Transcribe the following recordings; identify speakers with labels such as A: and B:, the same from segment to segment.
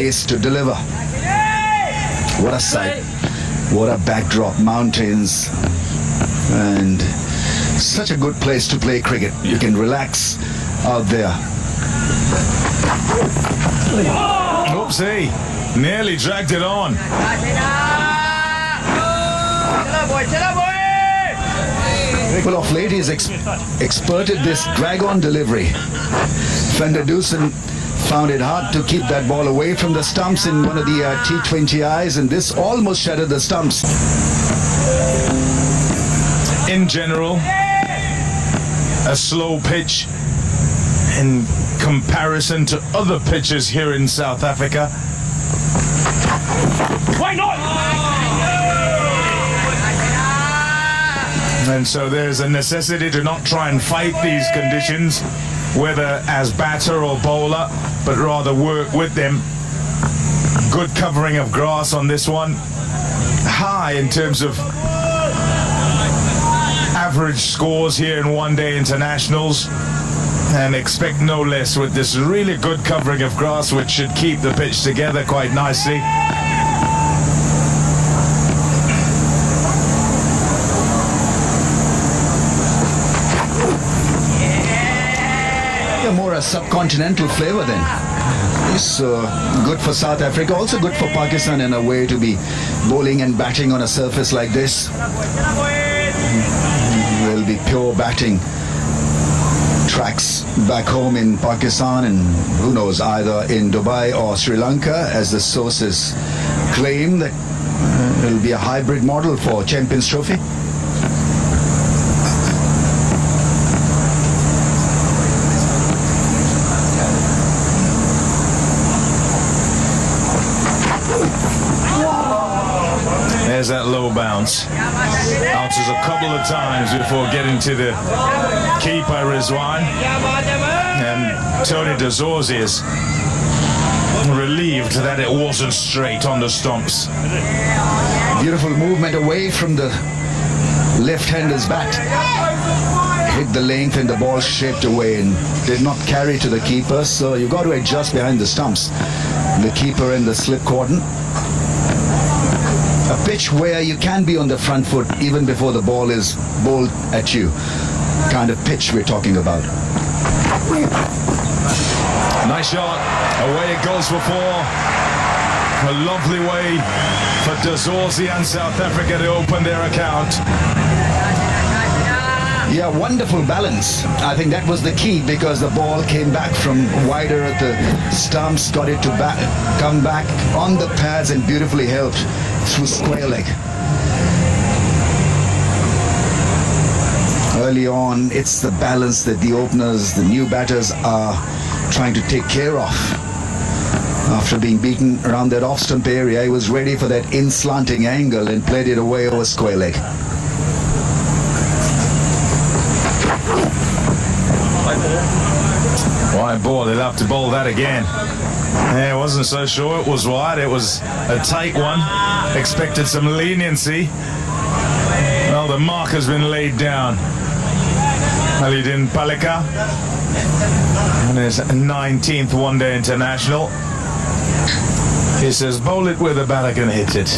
A: place to deliver. What a sight. What a backdrop. Mountains. And such a good place to play cricket. You can relax out there.
B: Oopsie. Nearly dragged it on.
A: Well, of late he's experted this drag-on delivery. Fender Dewson found it hard to keep that ball away from the stumps in one of the T20Is, and this almost shattered the stumps.
B: In general, a slow pitch in comparison to other pitches here in South Africa. Why not? And so there's a necessity to not try and fight these conditions, whether as batter or bowler, but rather work with them. Good covering of grass on this one. High in terms of average scores here in one-day internationals, and expect no less with this really good covering of grass, which should keep the pitch together quite nicely.
A: More a subcontinental flavor then. It's good for South Africa, also good for Pakistan in a way to be bowling and batting on a surface like this. Will be pure batting tracks back home in Pakistan, and who knows, either in Dubai or Sri Lanka, as the sources claim that it will be a hybrid model for Champions Trophy.
B: There's that low bounce. Bounces a couple of times before getting to the keeper, Rizwan. And Tony de Zorzi is relieved that it wasn't straight on the stumps.
A: Beautiful movement away from the left-hander's bat. Hit the length and the ball shaped away and did not carry to the keeper, so you've got to adjust behind the stumps. The keeper in the slip cordon. A pitch where you can be on the front foot even before the ball is bowled at you. Kind of pitch we're talking about.
B: Nice shot. Away it goes for four. A lovely way for de Zorzi and South Africa to open their account.
A: Yeah, wonderful balance. I think that was the key, because the ball came back from wider at the stumps, got it to come back on the pads and beautifully helped through square leg. Early on, it's the balance that the openers, the new batters, are trying to take care of. After being beaten around that off-stump area, he was ready for that in-slanting angle and played it away over square leg.
B: Wide ball, they'll have to bowl that again. Yeah, I wasn't so sure it was wide. It was a tight one. Expected some leniency. Well, the mark has been laid down. Alidin Palika, and his 19th one-day international. He says, bowl it where the batter can hit it.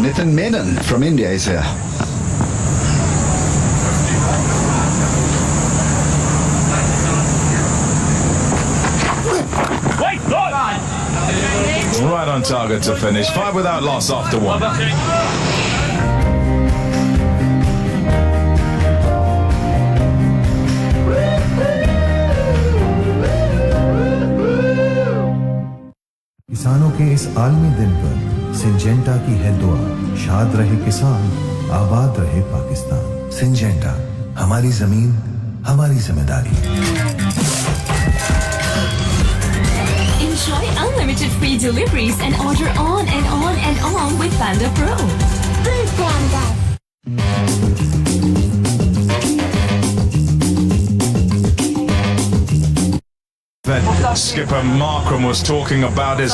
A: Nitin Menon from India is here.
B: Right on target to finish. 5 without loss after 1.
C: किसानों के इस आलमी दिन पर Syngenta की है दुआ, शाद रहे किसान, आबाद रहे पाकिस्तान। सिंजेंटा, हमारी जमीन, हमारी जिम्मेदारी।
D: Enjoy unlimited free deliveries and order on and on and on with Panda Pro. Good Panda.
B: That skipper Markram was talking about is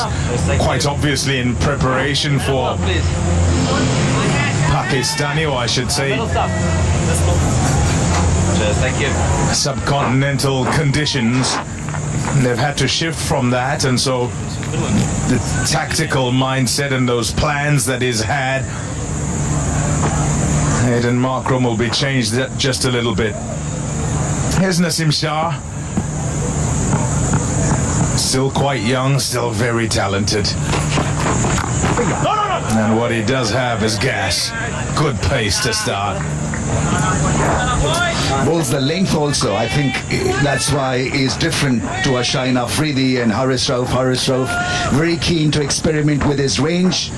B: quite obviously in preparation for Pakistani, or I should say
E: Thank you.
B: subcontinental conditions they've had to shift from that, and so the tactical mindset and those plans that he's had, Aiden Markram, will be changed just a little bit. Here's Nasim Shah. Still quite young, still very talented. And what he does have is gas. Good pace to start.
A: Bowls the length also. I think that's why he's different to Ashain Afridi and Haris Rauf. Haris Rauf very keen to experiment with his range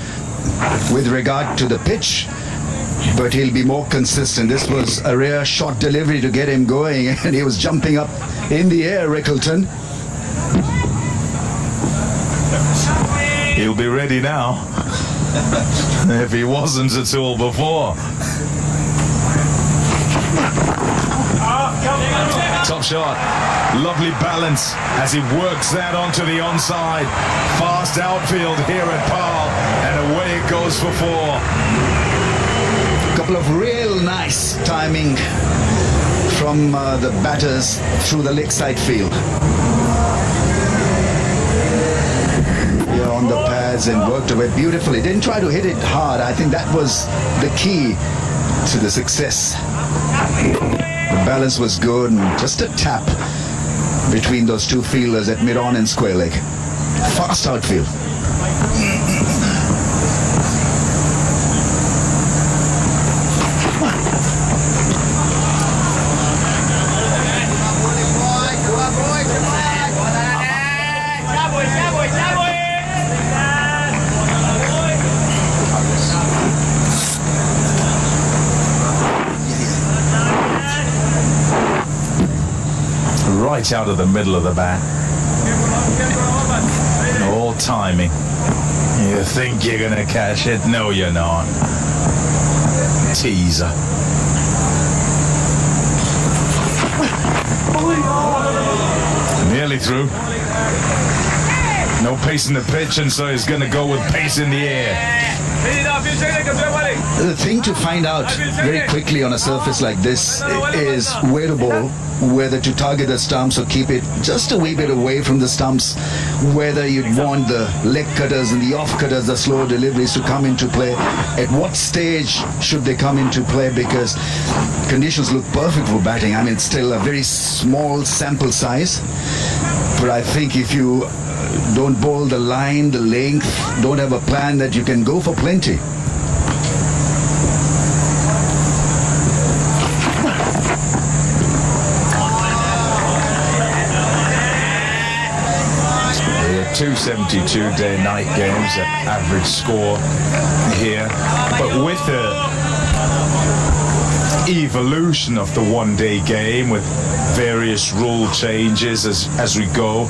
A: with regard to the pitch, but he'll be more consistent. This was a rare short delivery to get him going, and he was jumping up in the air, Rickleton.
B: He'll be ready now. If he wasn't at all before. Top shot. Lovely balance as he works that onto the onside. Fast outfield here at Pal, and away it goes for 4.
A: A couple of real nice timing from the batters through the lakeside field. On the pads and worked away beautifully. Didn't try to hit it hard. I think that was the key to the success. The balance was good, and just a tap between those two fielders at mid-on and square leg. Fast outfield.
B: Right out of the middle of the bat. All timing. You think you're going to catch it? No, you're not. Teaser. Nearly through. No pace in the pitch, and so he's going to go with pace in the air.
A: The thing to find out very quickly on a surface like this is where to bowl, whether to target the stumps or keep it just a wee bit away from the stumps, whether you'd want the leg cutters and the off cutters, the slow deliveries to come into play. At what stage should they come into play? Because conditions look perfect for batting. I mean, it's still a very small sample size, but I think if you don't bowl the line, the length, don't have a plan, that you can go for plenty.
B: The 272 day-night games at average score here, but with the evolution of the one-day game with various rule changes as we go,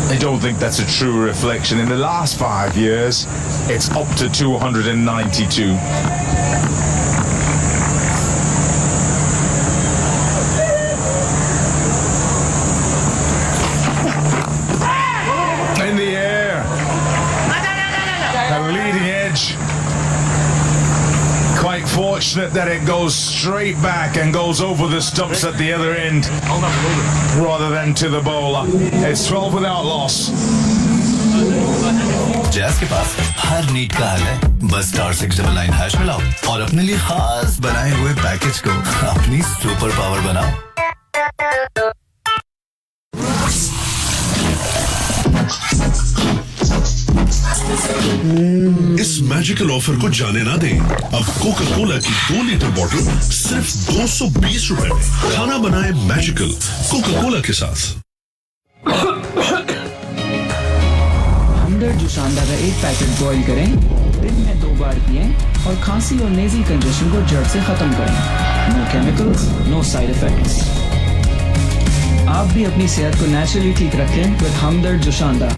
B: I don't think that's a true reflection. In the last 5 years, it's up to 292. In the air. A leading edge. Quite fortunate that it goes straight back and goes over the stumps at the other end rather than to the bowler. It's 12 without loss.
E: जैस के पास हर need का हल है, बस *699# मिलाओ और अपने लिए खास बनाए हुए पैकेज को अपनी सुपर पावर बनाओ.
F: इस मैजिकल ऑफर को जाने ना दें. अब कोका कोला की 2 लीटर बोतल सिर्फ 220 रुपए में. खाना बनाए मैजिकल कोका कोला के साथ.
G: हमदर्द जुशांदा का 1 पैकेट बॉईल करें, दिन में 2 बार पिएं और खांसी और नेज़ल कंजेशन को जड़ से खत्म करें. No chemicals, no side effects. आप भी अपनी सेहत को नेचुरली ठीक रखें with Hamdard Joshanda.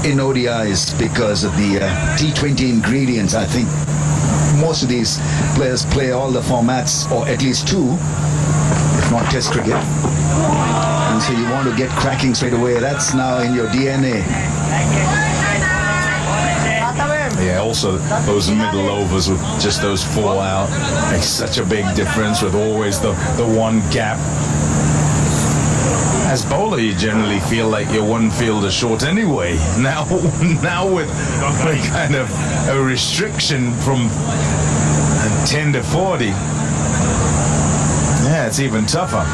A: in ODIs because of the T20 ingredients. I think most of these players play all the formats, or at least two, if not Test cricket. And so you want to get cracking straight away. That's now in your DNA.
B: Yeah, also those middle overs with just those 4 out makes such a big difference, with always the one gap. As bowler, you generally feel like you're one fielder short anyway. Now with kind of a restriction from 10 to 40, yeah, it's even tougher.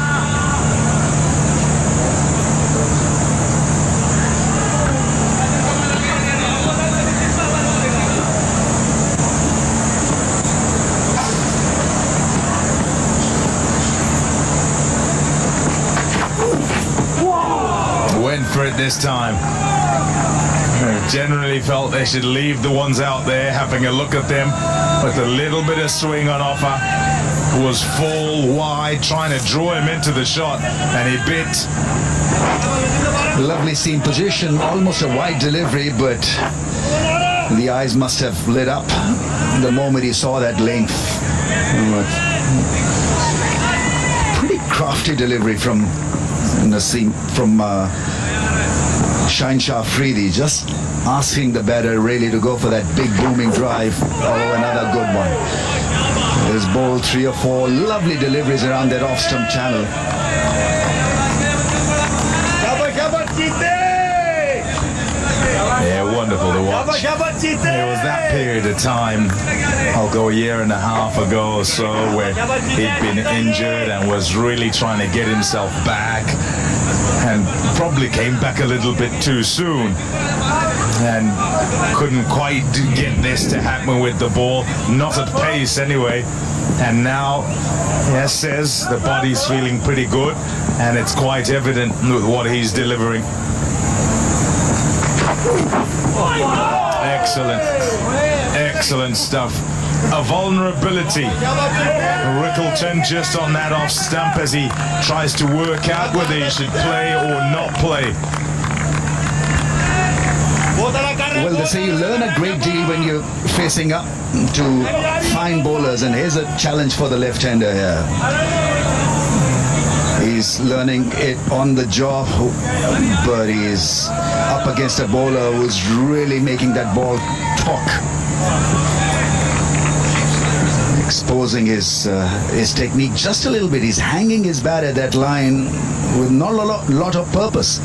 B: Went for it this time. Generally felt they should leave the ones out there, having a look at them, but the little bit of swing on offer was full wide, trying to draw him into the shot, and he bit.
A: Lovely seam position, almost a wide delivery, but the eyes must have lit up the moment he saw that length. Pretty crafty delivery from Naseem, from Shaheen Afridi, just asking the batter really to go for that big booming drive. Oh, another good one. There's bowled 3 or 4 lovely deliveries around that off-stump channel.
B: Yeah, wonderful to watch. There was that period of time, I'll go a year and a half ago or so, where he'd been injured and was really trying to get himself back, and probably came back a little bit too soon and couldn't quite get this to happen with the ball, not at pace anyway. And now, yes, says the body's feeling pretty good, and it's quite evident with what he's delivering. Excellent stuff. A vulnerability. Rickleton just on that off stump as he tries to work out whether he should play or not play.
A: Well, they say you learn a great deal when you're facing up to fine bowlers, and here's a challenge for the left-hander here. He's learning it on the job, but he's up against a bowler who's really making that ball talk. Exposing his technique just a little bit. He's hanging his bat at that line with not a lot of purpose.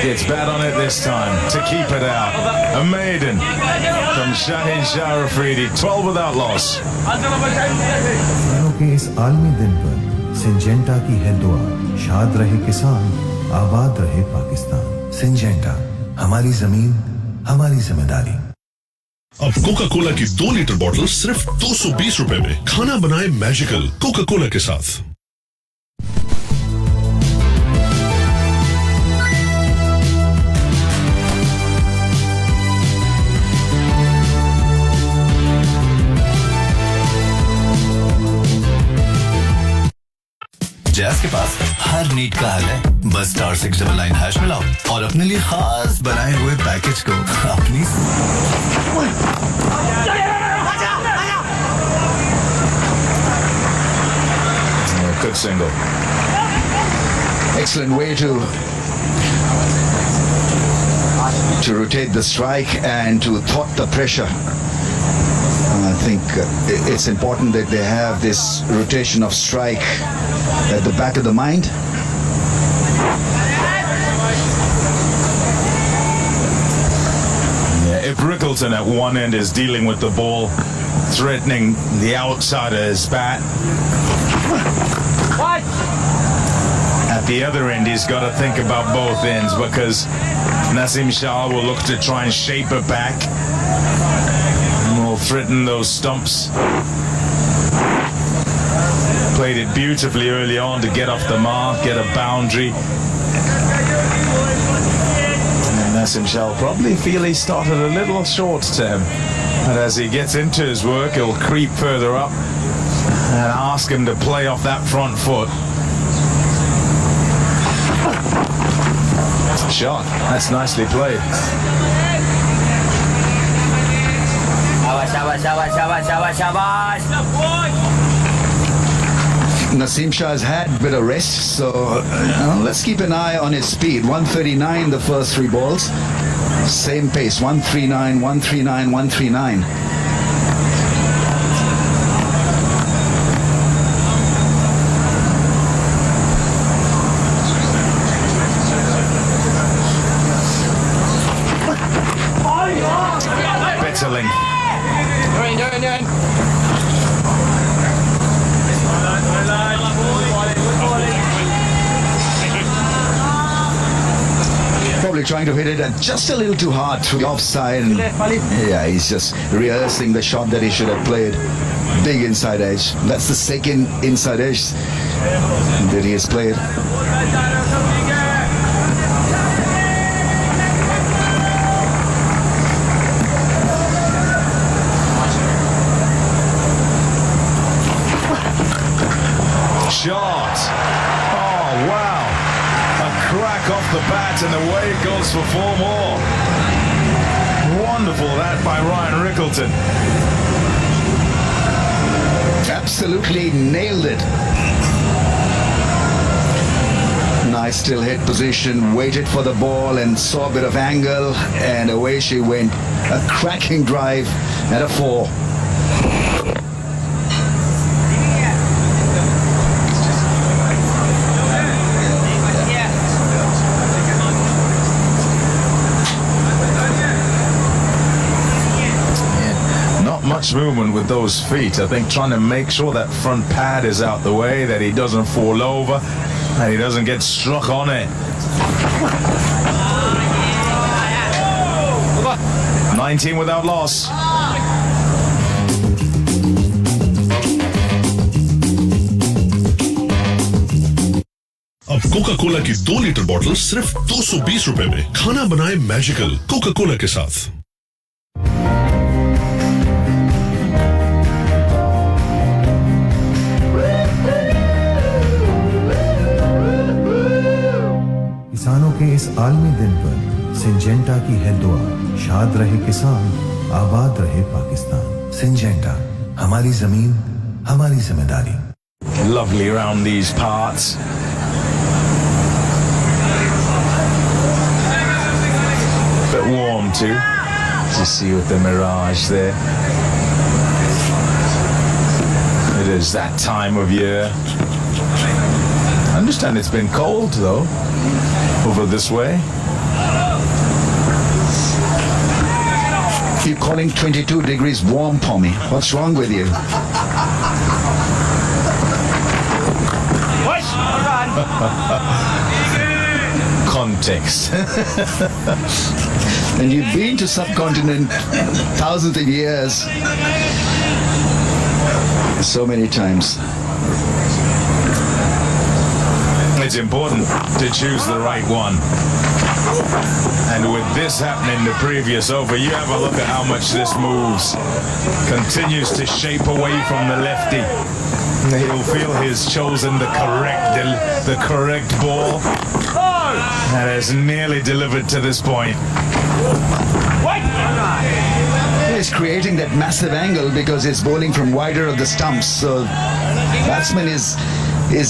B: Gets bat on it this time to keep it out. A maiden from Shaheen Afridi, 12 without loss.
C: किसानों के इस आलमी दिन पर Syngenta की है दुआ, शाद रहे किसान, आबाद रहे पाकिस्तान। सिंजेंटा, हमारी जमीन, हमारी जिम्मेदारी।
F: अब कोका कोला की 2 लीटर बॉटल सिर्फ 220 रुपए में। खाना बनाए मैजिकल कोका कोला के साथ।
E: जैस के पास हर नीड का हल है। बस *699# मिलाओ और अपने लिए खास बनाए हुए पैकेज को अपनी
B: Good single.
A: Excellent way to rotate the strike and to thwart the pressure. I think it's important that they have this rotation of strike at the back of the mind.
B: Yeah, if Rickleton at one end is dealing with the ball, threatening the outside of his bat, at the other end he's got to think about both ends, because Naseem Shah will look to try and shape it back and will threaten those stumps. Played it beautifully early on to get off the mark, get a boundary. And Naseem Shah will probably feel he started a little short to him. But as he gets into his work, he'll creep further up and ask him to play off that front foot. shot. That's nicely played.
A: Naseem Shah has had a bit of rest, so let's keep an eye on his speed. 139 the first three balls. Same pace, 139, 139, 139.
B: Betterling.
A: Probably trying to hit it just a little too hard through the offside. And yeah, he's just rehearsing the shot that he should have played. Big inside edge. That's the second inside edge that he has played.
B: Shot. Oh, wow. A crack off the bat and away it goes for 4 more. Wonderful that by Ryan Rickleton.
A: Absolutely nailed it. Nice still hit position, waited for the ball and saw a bit of angle, and away she went. A cracking drive and a 4.
B: Much movement with those feet. I think trying to make sure that front pad is out the way, that he doesn't fall over, and he doesn't get struck on it. 19 without loss.
F: अब Coca Cola की 2 litre बोतल सिर्फ 220 रुपए में। खाना बनाए magical Coca Cola के साथ।
C: किसानों के इस आलमी दिन पर सिंजेंटा की है दुआ, शाद रहे किसान, आबाद रहे पाकिस्तान। सिंजेंटा, हमारी जमीन, हमारी जिम्मेदारी।
B: Lovely around these parts. Bit warm too, to see with the mirage there. It is that time of year. I understand it's been cold though, over this way.
A: You're calling 22 degrees warm, Tommy. What's wrong with you?
B: Context.
A: And you've been to subcontinent thousands of years. So many times.
B: It's important to choose the right one. And with this happening the previous over, you have a look at how much this moves. Continues to shape away from the lefty. He'll feel he's chosen the correct ball. And has nearly delivered to this point.
A: He's creating that massive angle because he's bowling from wider of the stumps. So batsman is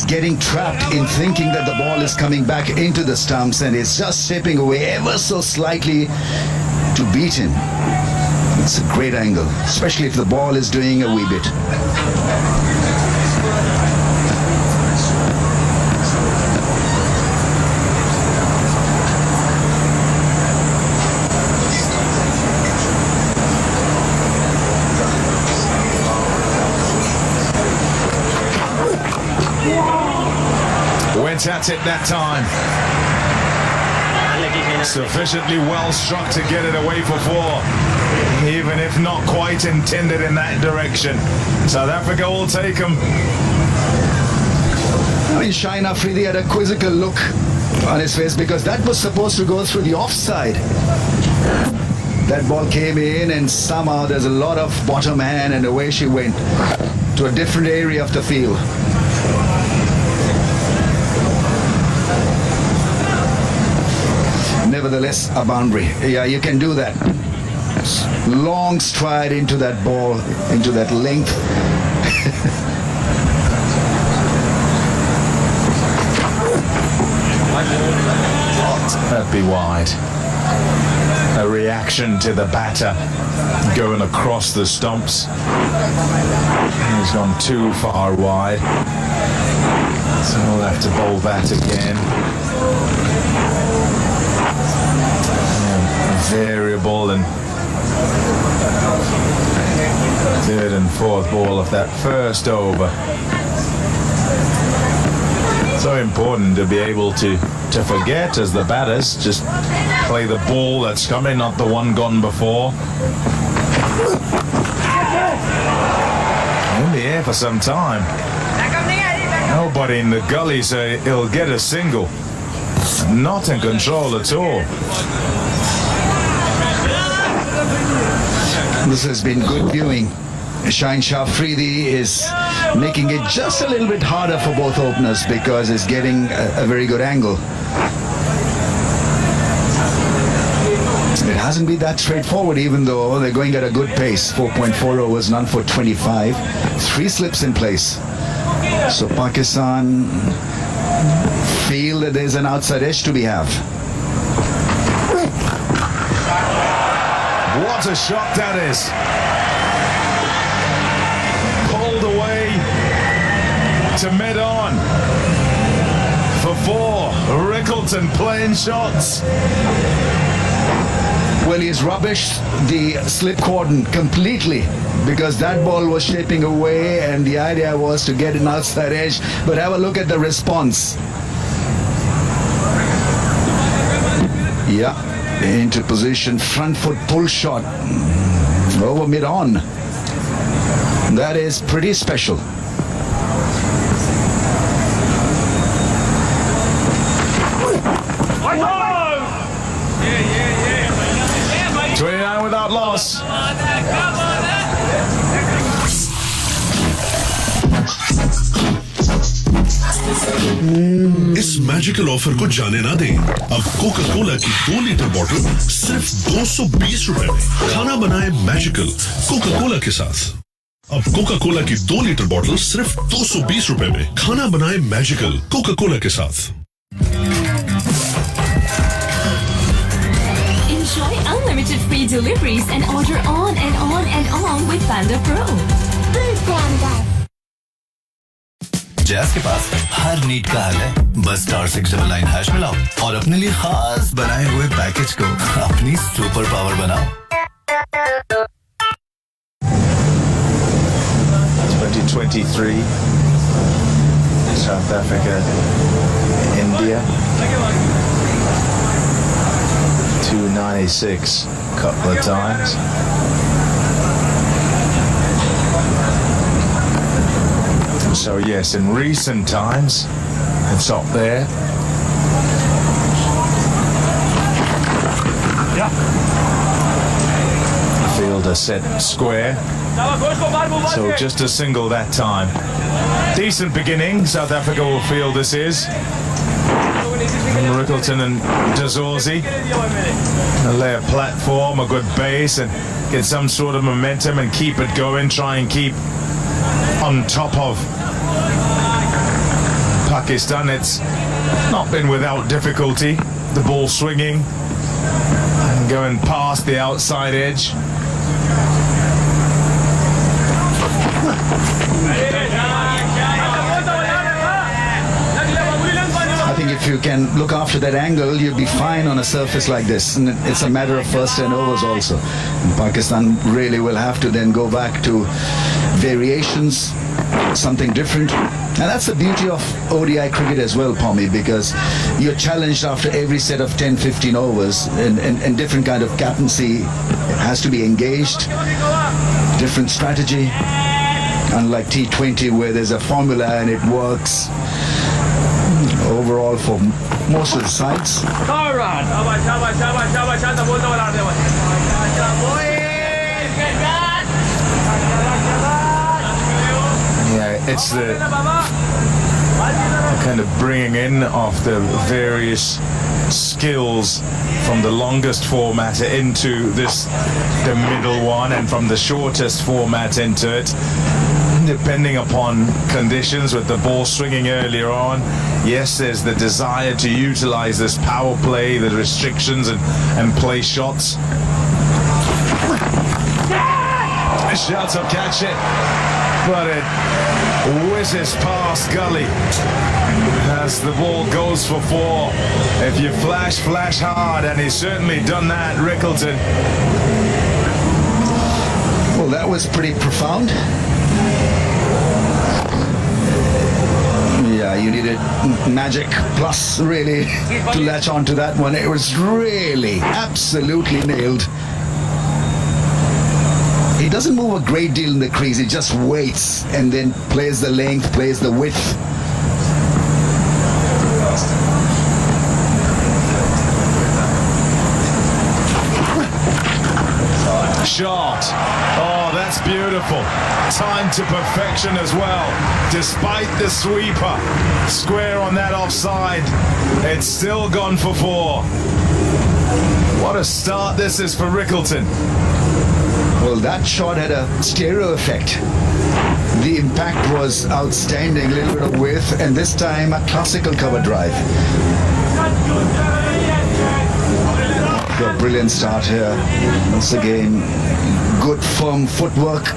A: getting trapped in thinking that the ball is coming back into the stumps, and it's just stepping away ever so slightly to beat him. It's a great angle, especially if the ball is doing a wee bit.
B: Went at it that time. Sufficiently well struck to get it away for 4, even if not quite intended in that direction. South Africa will take him.
A: I mean, Shaheen Afridi had a quizzical look on his face because that was supposed to go through the offside. That ball came in and somehow there's a lot of bottom hand, and away she went to a different area of the field. nevertheless a boundary. Yeah, you can do that. Long stride into that ball, into that length.
B: That'd be wide. A reaction to the batter going across the stumps. He's gone too far wide. So we'll have to bowl that again. Variable and third and fourth ball of that first over. So important to be able to forget as the batters, just play the ball that's coming, not the one gone before. In the air for some time. Nobody in the gully say he'll get a single. Not in control at all.
A: This has been good viewing. Shaheen Shah Afridi is making it just a little bit harder for both openers because it's getting a very good angle. It hasn't been that straightforward, even though they're going at a good pace. 4.4 overs, none for 25. 3 slips in place. So Pakistan feel that there's an outside edge to be have.
B: What a shot that is. Pulled away to mid-on for 4. Rickleton playing shots.
A: Well, he's rubbished the slip cordon completely because that ball was shaping away and the idea was to get an outside edge. But have a look at the response. Yeah, into position, front foot pull shot over mid-on. That is pretty special.
B: Without loss.
F: इस magical offer को जाने ना दें। अब Coca Cola की 2 litre बोतल सिर्फ 220 रुपए में। खाना बनाए मैजिकल कोका कोला के साथ। अब कोका कोला की 2 लीटर बोतल सिर्फ 220 रुपए में। खाना बनाए मैजिकल कोका कोला के साथ।
D: Enjoy unlimited free deliveries and order on and on and on with Panda Pro.
E: जैस के पास हर नीड का हल है। बस *699# मिलाओ और अपने लिए खास बनाए हुए पैकेज को अपनी सुपर पावर बनाओ।
B: 2023 South Africa, India. 296 a couple of times. So yes, in recent times, it's up there. Fielder set square. So just a single that time. Decent beginning. South Africa will feel this is. Rickleton and Dazorzi. They'll lay a platform, a good base, and get some sort of momentum and keep it going. Try and keep on top of Pakistan. It's not been without difficulty. The ball swinging and going past the outside edge.
A: I think if you can look after that angle, you'll be fine on a surface like this. And it's a matter of first 10 overs also. And Pakistan really will have to then go back to variations, something different. And that's the beauty of ODI cricket as well, Pommy, because you're challenged after every set of 10, 15 overs, and different kind of captaincy has to be engaged, different strategy. Unlike T20 where there's a formula and it works overall for most of the sides.
B: Yeah, it's the kind of bringing in of the various skills from the longest format into the middle one, and from the shortest format into it, depending upon conditions. With the ball swinging earlier on, yes, there's the desire to utilize this power play, the restrictions, and play shots. Shouts will catch it, but it whizzes past Gully as the ball goes for 4. If you flash hard, and he's certainly done that, Rickleton.
A: Well, that was pretty profound. Yeah, you needed magic plus, really, to latch onto that one. It was really absolutely nailed. He doesn't move a great deal in the crease. He just waits and then plays the length, plays the width.
B: Shot. Oh, that's beautiful. Time to perfection as well. Despite the sweeper, square on that offside, it's still gone for 4. What a start this is for Rickleton.
A: Well, that shot had a stereo effect. The impact was outstanding, a little bit of width, and this time a classical cover drive. A brilliant start here. Once again, good firm footwork,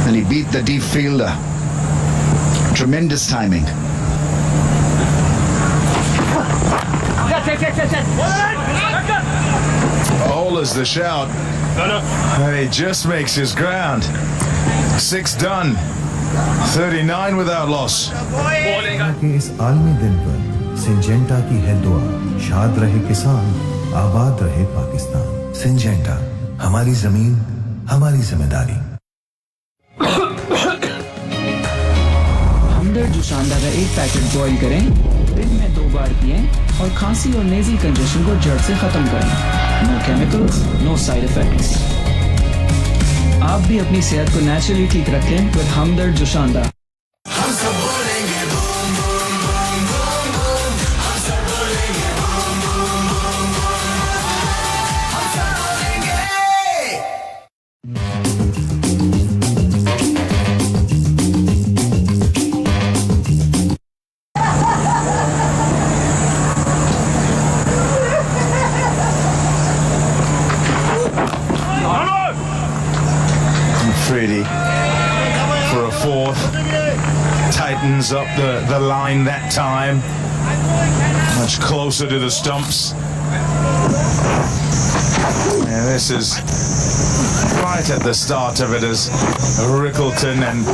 A: and he beat the deep fielder. Tremendous timing.
B: All is the shout. And he just makes his ground. 6 done. 39 without loss.
C: के इस आलमी दिन पर Syngenta की है दुआ, शाद रहे किसान, आबाद रहे पाकिस्तान। सिंजेंटा, हमारी जमीन, हमारी जिम्मेदारी।
G: हमदर्द जुशांदा का एक पैकेट बॉईल करें, दिन में 2 बार पिएं और खांसी और नेज़ल कंजेशन को जड़ से खत्म करें। No chemicals, no side effects. आप भी अपनी सेहत को नेचुरली ठीक रखें with Hamdard Joshanda.
B: Freddie for a 4th, tightens up the line that time, much closer to the stumps. And this is right at the start of it as Rickleton and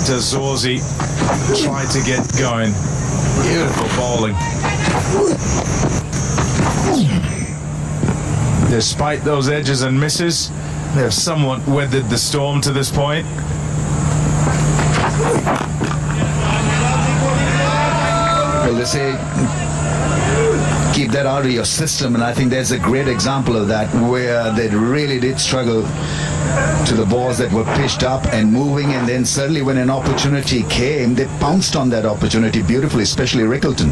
B: Dazorzi try to get going. Beautiful bowling. Despite those edges and misses, they've somewhat weathered the storm to this point.
A: Well, they say keep that out of your system, and I think there's a great example of that, where they really did struggle to the balls that were pitched up and moving, and then suddenly when an opportunity came, they pounced on that opportunity beautifully, especially Rickleton.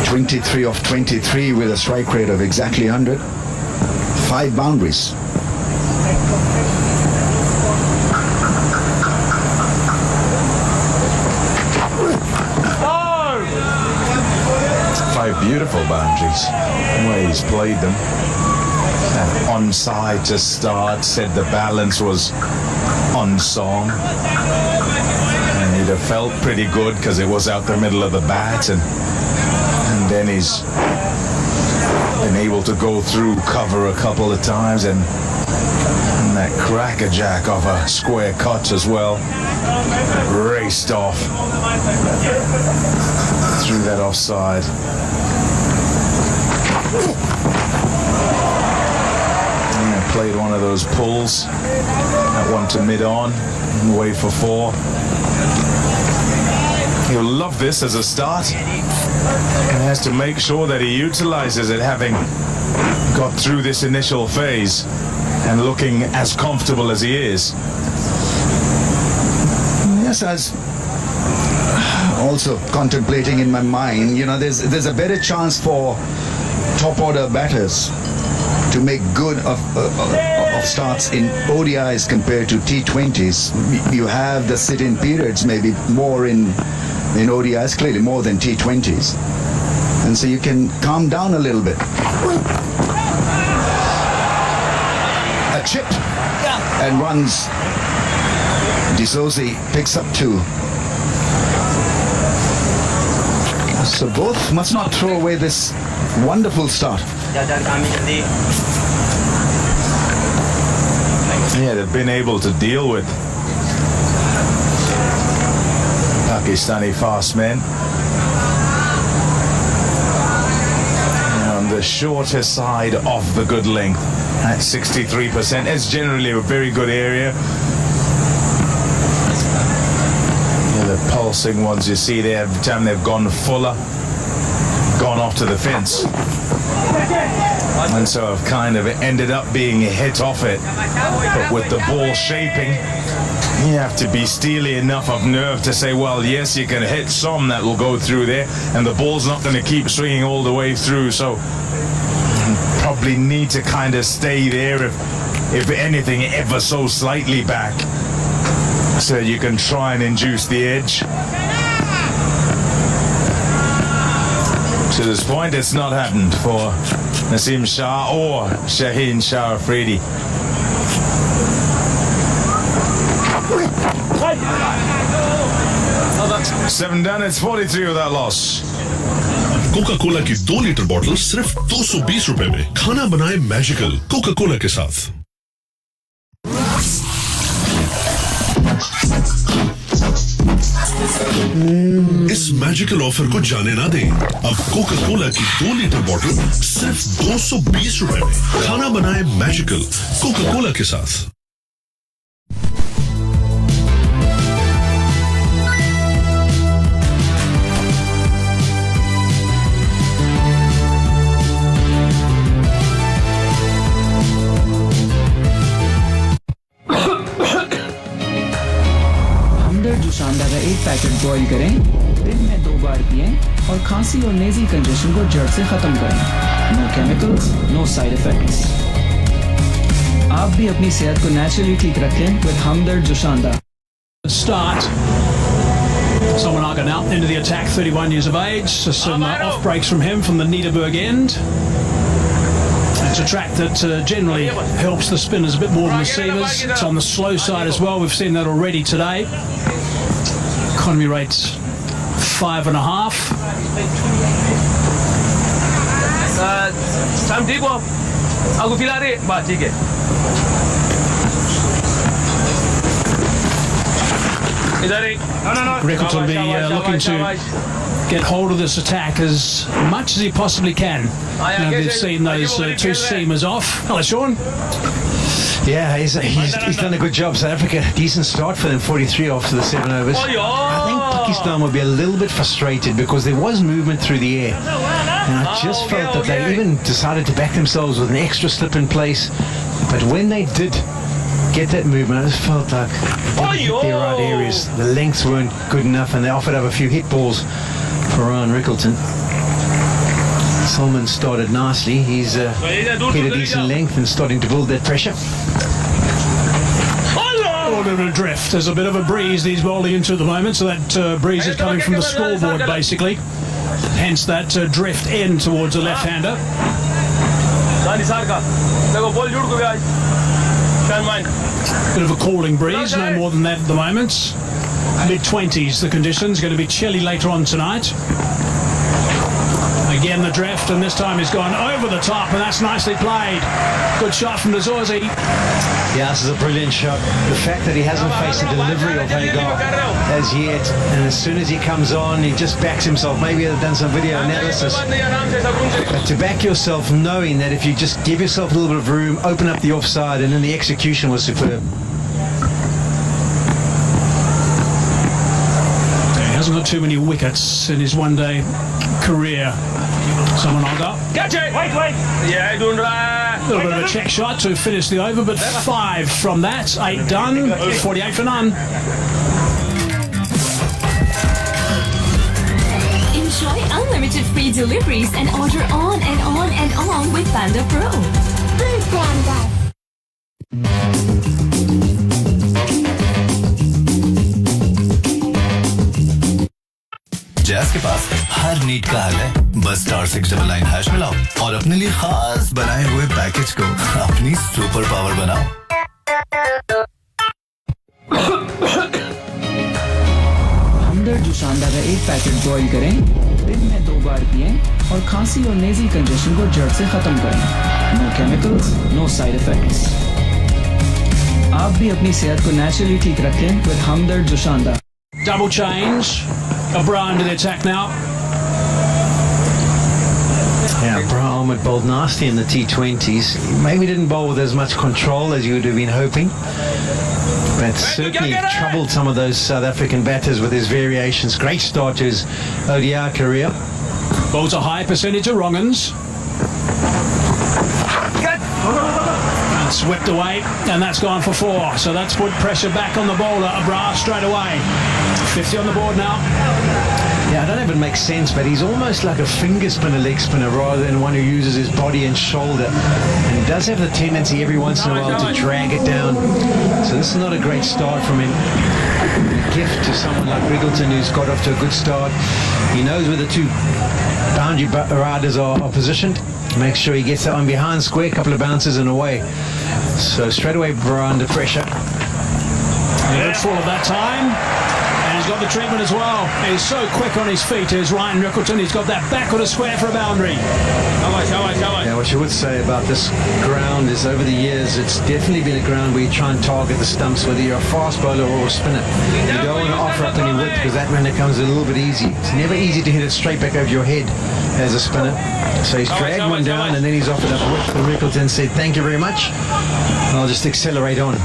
A: 23 of 23 with a strike rate of exactly 100. 5 boundaries.
B: Five beautiful boundaries, the way he's played them. And onside to start, said the balance was on song. And he'd have felt pretty good because it was out the middle of the bat, and then he's been able to go through cover a couple of times, and that crackerjack off a square cut as well. Raced off through that offside. And played one of those pulls. That one to mid-on, away for 4. He'll love this as a start, and has to make sure that he utilizes it, having got through this initial phase and looking as comfortable as he is.
A: Yes, as also contemplating in my mind, there's a better chance for top order batters to make good of starts in ODIs compared to T20s. You have the sit-in periods maybe more in ODIs, clearly more than T20s. And so you can calm down a little bit. A chip and runs. D'Souza picks up 2. So both must not throw away this wonderful start.
B: Yeah, they've been able to deal with Pakistani fast men. On the shorter side of the good length at 63%. It's generally a very good area. The pulsing ones you see there, every time they've gone fuller, gone off to the fence. And so I've kind of ended up being hit off it. But with the ball shaping, you have to be steely enough of nerve to say, well, yes, you can hit some that will go through there, and the ball's not going to keep swinging all the way through. So you probably need to kind of stay there, if anything, ever so slightly back, so you can try and induce the edge. To this point, it's not happened for Naseem Shah or Shaheen Shah Afridi. Seven done, it's 43 without loss.
F: Coca Cola की 2 litre बोतल सिर्फ 220 रुपए में। खाना बनाए magical Coca Cola के साथ। इस मैजिकल ऑफर को जाने ना दें। अब कोका कोला की 2 लीटर बोतल सिर्फ 220 रुपए में। खाना बनाए मैजिकल कोका कोला के साथ।
G: शानदार का 1 पैकेट बॉईल करें, दिन में 2 बार पिएं और खांसी और नेज़ल कंजेशन को जड़ से खत्म करें। No chemicals, no side effects. आप भी अपनी सेहत को नेचुरली ठीक रखें with Hamdard Joshanda.
H: Start. Someone arguing out into the attack, 31 years of age. So some off breaks from him from the Niederberg end. It's a track that generally helps the spinners a bit more than the seamers. It's on the slow side as well. We've seen that already today. Economy rate's 5.5.
I: Sam ठीक हो? आपको फिला रहे? बात ठीक है।
H: Rickles will be looking to get hold of this attack as much as he possibly can. Now they've seen those 2 seamers off. Hello, Sean.
J: Yeah, he's done a good job. South Africa, decent start for them, 43 after the 7 overs. I think Pakistan will be a little bit frustrated because there was movement through the air. And I just felt that they even decided to back themselves with an extra slip in place. But when they did get that movement, I just felt like they didn't hit their right areas. The lengths weren't good enough and they offered up a few hit balls for Ryan Rickleton. Solomon started nicely. He's hit a decent length and starting to build that pressure.
H: A bit of a drift. There's a bit of a breeze he's bowling into at the moment, so that breeze is coming from the scoreboard basically. Hence that drift in towards the left-hander. Bit of a cooling breeze, no more than that at the moment. Mid-20s the conditions, going to be chilly later on tonight. Again the drift, and this time he's gone over the top, and that's nicely played. Good shot from D'Souza.
J: Yeah, this is a brilliant shot. The fact that he hasn't faced the delivery of Hagar as yet, and as soon as he comes on, he just backs himself. Maybe they've done some video analysis. But to back yourself knowing that if you just give yourself a little bit of room, open up the offside, and then the execution was superb.
H: He hasn't got too many wickets in his one-day career. Someone on up.
I: Catch it! Wait! Yeah, I don't.
H: A little bit of a check shot to finish the over, but 5 from that. 8 done. 48 for none.
D: deliveries and order on and on and on with Panda Pro.
E: जैस के पास हर need का हल है बस *699# मिलाओ और अपने लिए खास बनाए हुए पैकेज को अपनी सुपर पावर बनाओ
G: हमदर्द जुशांदा का एक पैकेट बॉईल करें, दिन में 2 बार पिएं और खांसी और नेज़ल कंजेशन को जड़ से खत्म करें। No chemicals, no side effects. आप भी अपनी सेहत को नेचुरली ठीक रखें with Hamdard Joshanda.
H: Double change. O'Brien to the attack now.
J: Yeah, Braham had bowled nasty in the T20s. Maybe didn't bowl with as much control as you would have been hoping. But certainly troubled some of those South African batters with his variations. Great start to his ODI career.
H: Bowls a high percentage of wrong-uns. And swept away, and that's gone for 4. So that's put pressure back on the bowler. O'Brien straight away. 50 on the board now.
J: Yeah, I don't know if it makes sense, but he's almost like a finger spinner, leg spinner, rather than one who uses his body and shoulder. And he does have the tendency every once in a while to drag it down. So this is not a great start from him. A gift to someone like Riggleton, who's got off to a good start. He knows where the 2 boundary riders are positioned. Make sure he gets that one behind square, couple of bounces and away. So straight away, Bra under pressure.
H: Good full at that time. And he's got the treatment as well. He's so quick on his feet. Here's Ryan Rickleton. He's got that backward a square for a boundary.
J: Yeah, what you would say about this ground is over the years, it's definitely been a ground where you try and target the stumps, whether you're a fast bowler or a spinner. You don't want to offer up any width because that when it comes a little bit easy. It's never easy to hit it straight back over your head as a spinner. So he's dragged one down and then he's offered up width for Rickleton, said thank you very much. I'll just accelerate on.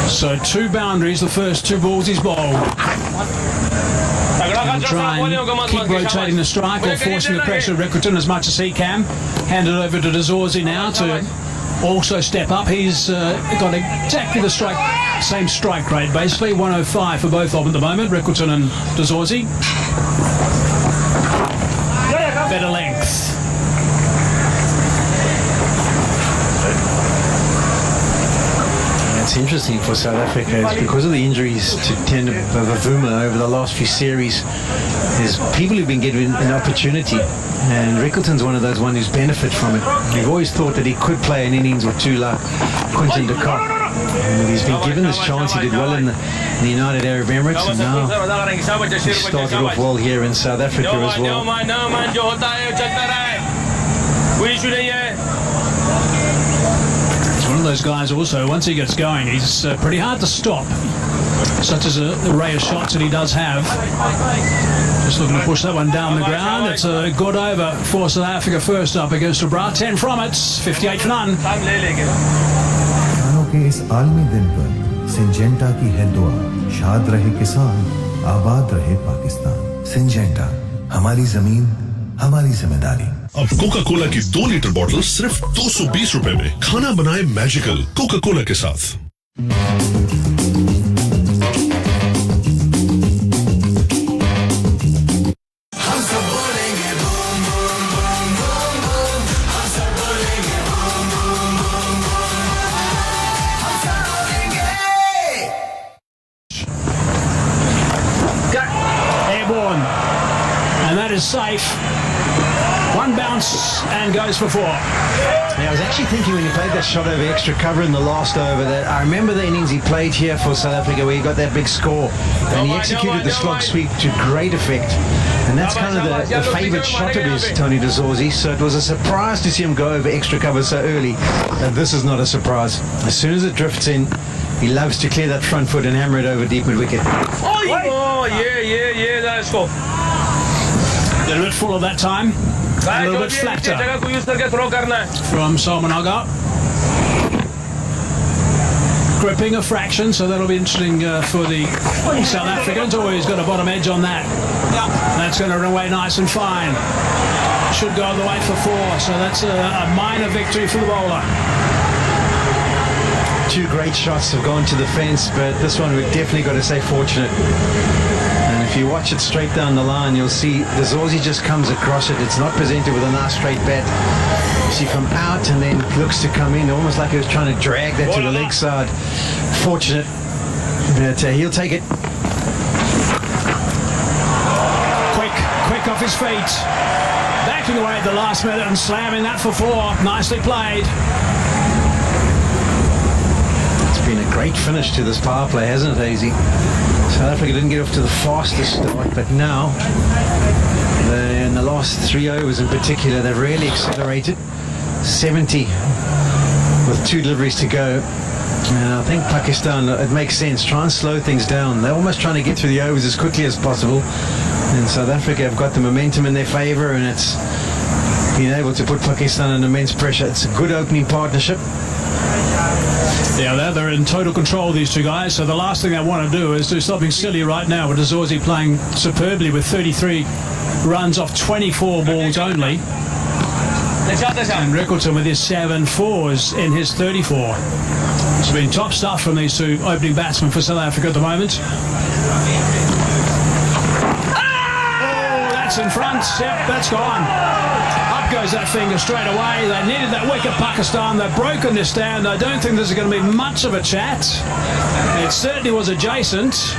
H: So 2 boundaries, the first 2 balls he's bowled. And try and keep rotating the strike or forcing the pressure of Rickleton as much as he can. Hand it over to Dazorzi now to also step up. He's got exactly the same strike rate, basically 105 for both of them at the moment, Rickleton and Dazorzi. Better length.
J: It's interesting for South Africa is because of the injuries to Tenda Bavuma over the last few series, there's people who've been given an opportunity, and Rickleton's one of those ones who's benefit from it. We've always thought that he could play an innings or 2 like Quinton de Kock. And he's been given this chance. He did well in the United Arab Emirates, and now he started off well here in South Africa as well.
H: One of those guys also, once he gets going, he's pretty hard to stop. Such as the array of shots that he does have. Just looking to push that one down the ground. It's a good over for South Africa first up against Bra. 10 from it, 58 for none.
C: किसानों के इस आलमी दिन पर Syngenta की है दुआ, शाद रहे किसान, आबाद रहे पाकिस्तान। सिंजेंटा, हमारी जमीन, हमारी जिम्मेदारी।
F: अब कोका कोला की 2 लीटर बॉटल सिर्फ 220 रुपए में। खाना बनाए मैजिकल कोका कोला के साथ।
H: Airborne. And that is safe. 1 bounce and goes for 4.
J: Yeah, I was actually thinking when he played that shot over extra cover in the last over that I remember the innings he played here for South Africa where he got that big score and he executed the slog sweep to great effect. And that's kind of the favoured shot of his, Tony Dazorzi. So it was a surprise to see him go over extra cover so early. And this is not a surprise. As soon as it drifts in, he loves to clear that front foot and hammer it over deep mid wicket.
I: Oh, yeah, let's go.
H: A little bit full of that time. A little bit flatter from Salman Agha. Gripping a fraction, so that'll be interesting for the South Africans. Oh, he's got a bottom edge on that. That's going to run away nice and fine. Should go all the way for 4, so that's a minor victory for the bowler.
J: 2 great shots have gone to the fence, but this one we've definitely got to say fortunate. And if if you watch it straight down the line, you'll see Dazorzi just comes across it. It's not presented with a nice straight bat. You see from out and then looks to come in, almost like he was trying to drag that to the leg side. Fortunate, but he'll take it.
H: Quick off his feet. Backing away at the last minute and slamming that for 4. Nicely played.
J: It's been a great finish to this power play, hasn't it, Hazy? South Africa didn't get off to the fastest start, but now, in the last 3 overs in particular, they've really accelerated. 70 with 2 deliveries to go. And I think Pakistan, it makes sense, try and slow things down. They're almost trying to get through the overs as quickly as possible. And South Africa have got the momentum in their favour, and it's been able to put Pakistan under immense pressure. It's a good opening partnership.
H: Yeah, they're in total control, these two guys. So the last thing they want to do is do something silly right now with Dazorzi playing superbly with 33 runs off 24 balls only. And Rickleton with his 7 fours in his 34. It's been top stuff from these two opening batsmen for South Africa at the moment. Oh, that's in front. Yep, that's gone. Up goes that finger straight away. They needed that wicket, Pakistan. They've broken this down. I don't think there's going to be much of a chat. It certainly was adjacent.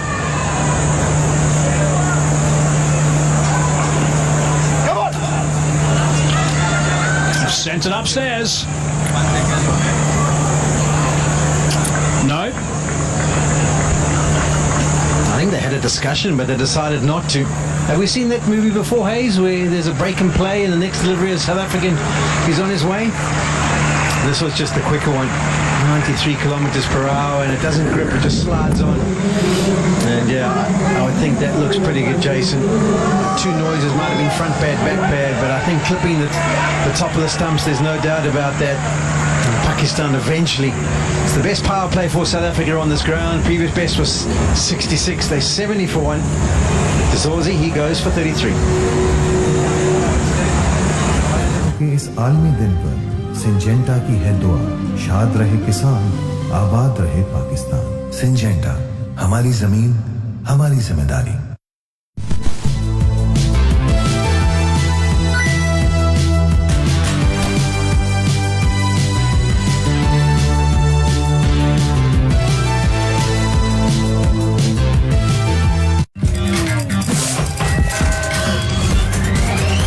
H: Sent it upstairs. No.
J: I think they had a discussion, but they decided not to. Have we seen that movie before, Hayes, where there's a break and play and the next delivery is South African is on his way? This was just a quicker one. 93 kilometers per hour, and it doesn't grip, it just slides on. And yeah, I would think that looks pretty good, Jason. 2 noises, might have been front pad, back pad, but I think clipping the top of the stumps, there's no doubt about that. And Pakistan eventually, it's the best power play for South Africa on this ground. Previous best was 66, they're 70 for 1. Dazorzi, he goes for 33.
C: इस आलमी दिन पर Syngenta की है दुआ, शाद रहे किसान, आबाद रहे पाकिस्तान। सिंजेंटा, हमारी जमीन, हमारी जिम्मेदारी।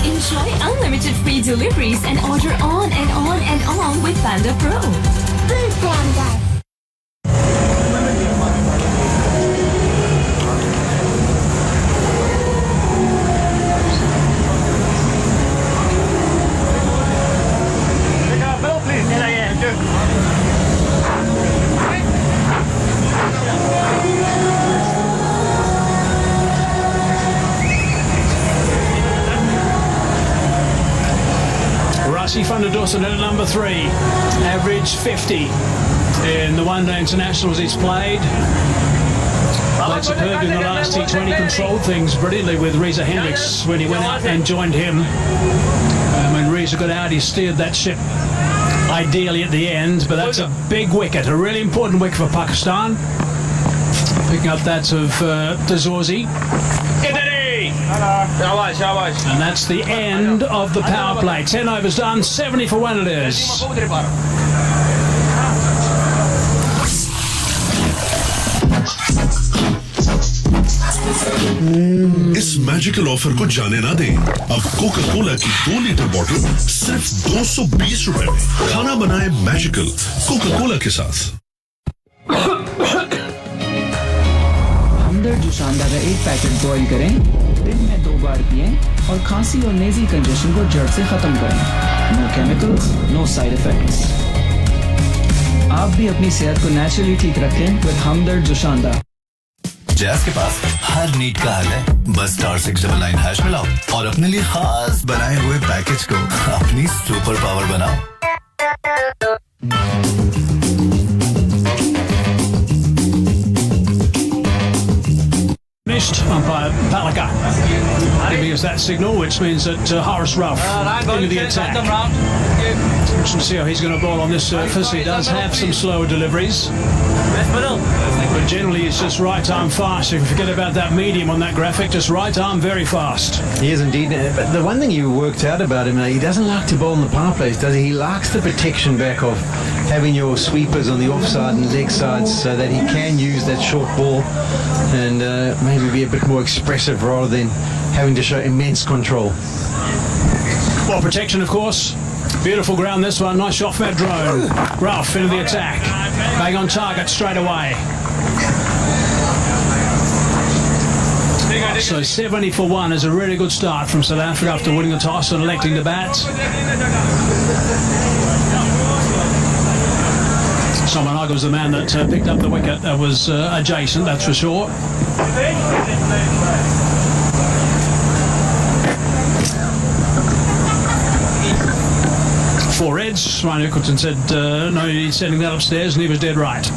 D: Enjoy unlimited free deliveries and order on and on and on with Panda Pro.
H: Van der Dussen at number 3, average 50 in the one-day internationals he's played. Played superb in the last T20, controlled things brilliantly with Reza Hendricks when he went out and joined him. And when Reza got out, he steered that ship ideally at the end, but that's a big wicket, a really important wicket for Pakistan. Picking up that of Dazorzi. And that's the end of the power play. 10 overs done, 70 for 1 it is.
F: इस magical offer को जाने ना दें। अब Coca Cola की 2 litre बोतल सिर्फ 220 रुपए में। खाना बनाए मैजिकल कोका कोला के साथ।
G: हमदर्द जुशांदा का 1 पैकेट बॉईल करें, दिन में 2 बार पिएं और खांसी और नेज़ी कंजेशन को जड़ से खत्म करें। No chemicals, no side effects. आप भी अपनी सेहत को नेचुरली ठीक रखें विद हमदर्द जुशांदा।
E: जैस के पास हर नीड का हल है, बस *699# मिलाओ और अपने लिए खास बनाए हुए पैकेज को अपनी सुपर पावर बनाओ।
H: Umpire Palaka giving us that signal, which means that Horace Ruff into the attack. We'll see how he's going to bowl on this surface. He does have some slower deliveries. Good Generally, it's just right arm fast. If you forget about that medium on that graphic, just right arm very fast.
J: He is indeed. But the one thing you worked out about him, he doesn't like to bowl in the power plays, does he? He likes the protection back of having your sweepers on the offside and leg sides so that he can use that short ball and maybe be a bit more expressive rather than having to show immense control.
H: Well, protection, of course. Beautiful ground, this one. Nice shot from that drone. Ralph into the attack. Bang on target straight away. So 70 for 1 is a really good start from South Africa after winning the toss and electing to bat. Someone was the man that picked up the wicket. That was adjacent, that's for sure. Four reds. Ryan Eccleston said no, he's sending that upstairs, and he was dead right.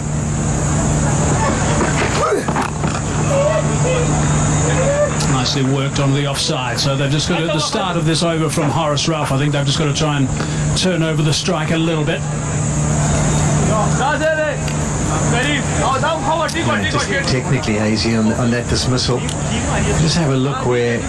H: Nicely worked on the offside. So they've just got at the start of this over from Horace Ralph. I think they've just got to try and turn over the strike a little bit.
J: Just technically hazy on that dismissal. Just have a look where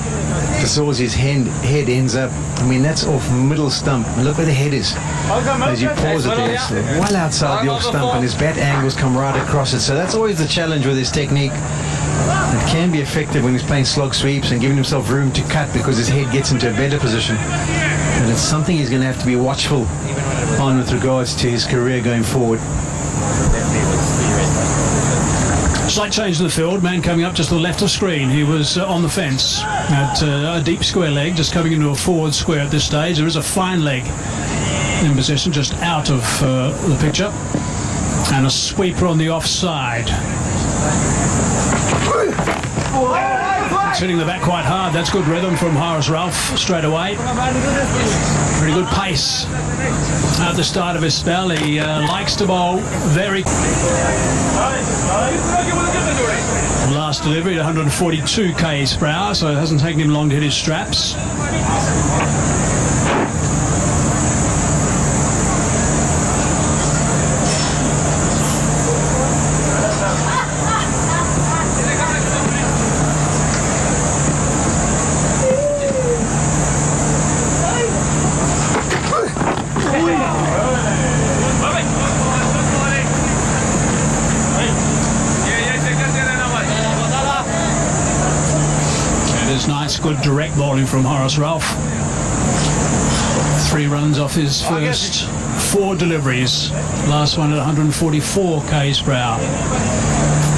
J: Desorzi's head ends up. I mean, that's off middle stump. And look where the head is. As you pause it there, it's well outside the off stump, and his bat angles come right across it. So that's always the challenge with his technique. It can be effective when he's playing slog sweeps and giving himself room to cut because his head gets into a better position. But it's something he's going to have to be watchful on with regards to his career going forward.
H: Slight change in the field. Man coming up just to the left of screen. He was on the fence at a deep square leg, just coming into a forward square at this stage. There is a fine leg in position just out of the picture. And a sweeper on the offside. It's hitting the bat quite hard. That's good rhythm from Horace Ralph straight away. Pretty good pace at the start of his spell. He likes to bowl very... Last delivery at 142 k's per hour, so it hasn't taken him long to hit his straps. Good direct bowling from Horace Ralph. 3 runs off his first 4 deliveries. Last one at 144 k's per hour.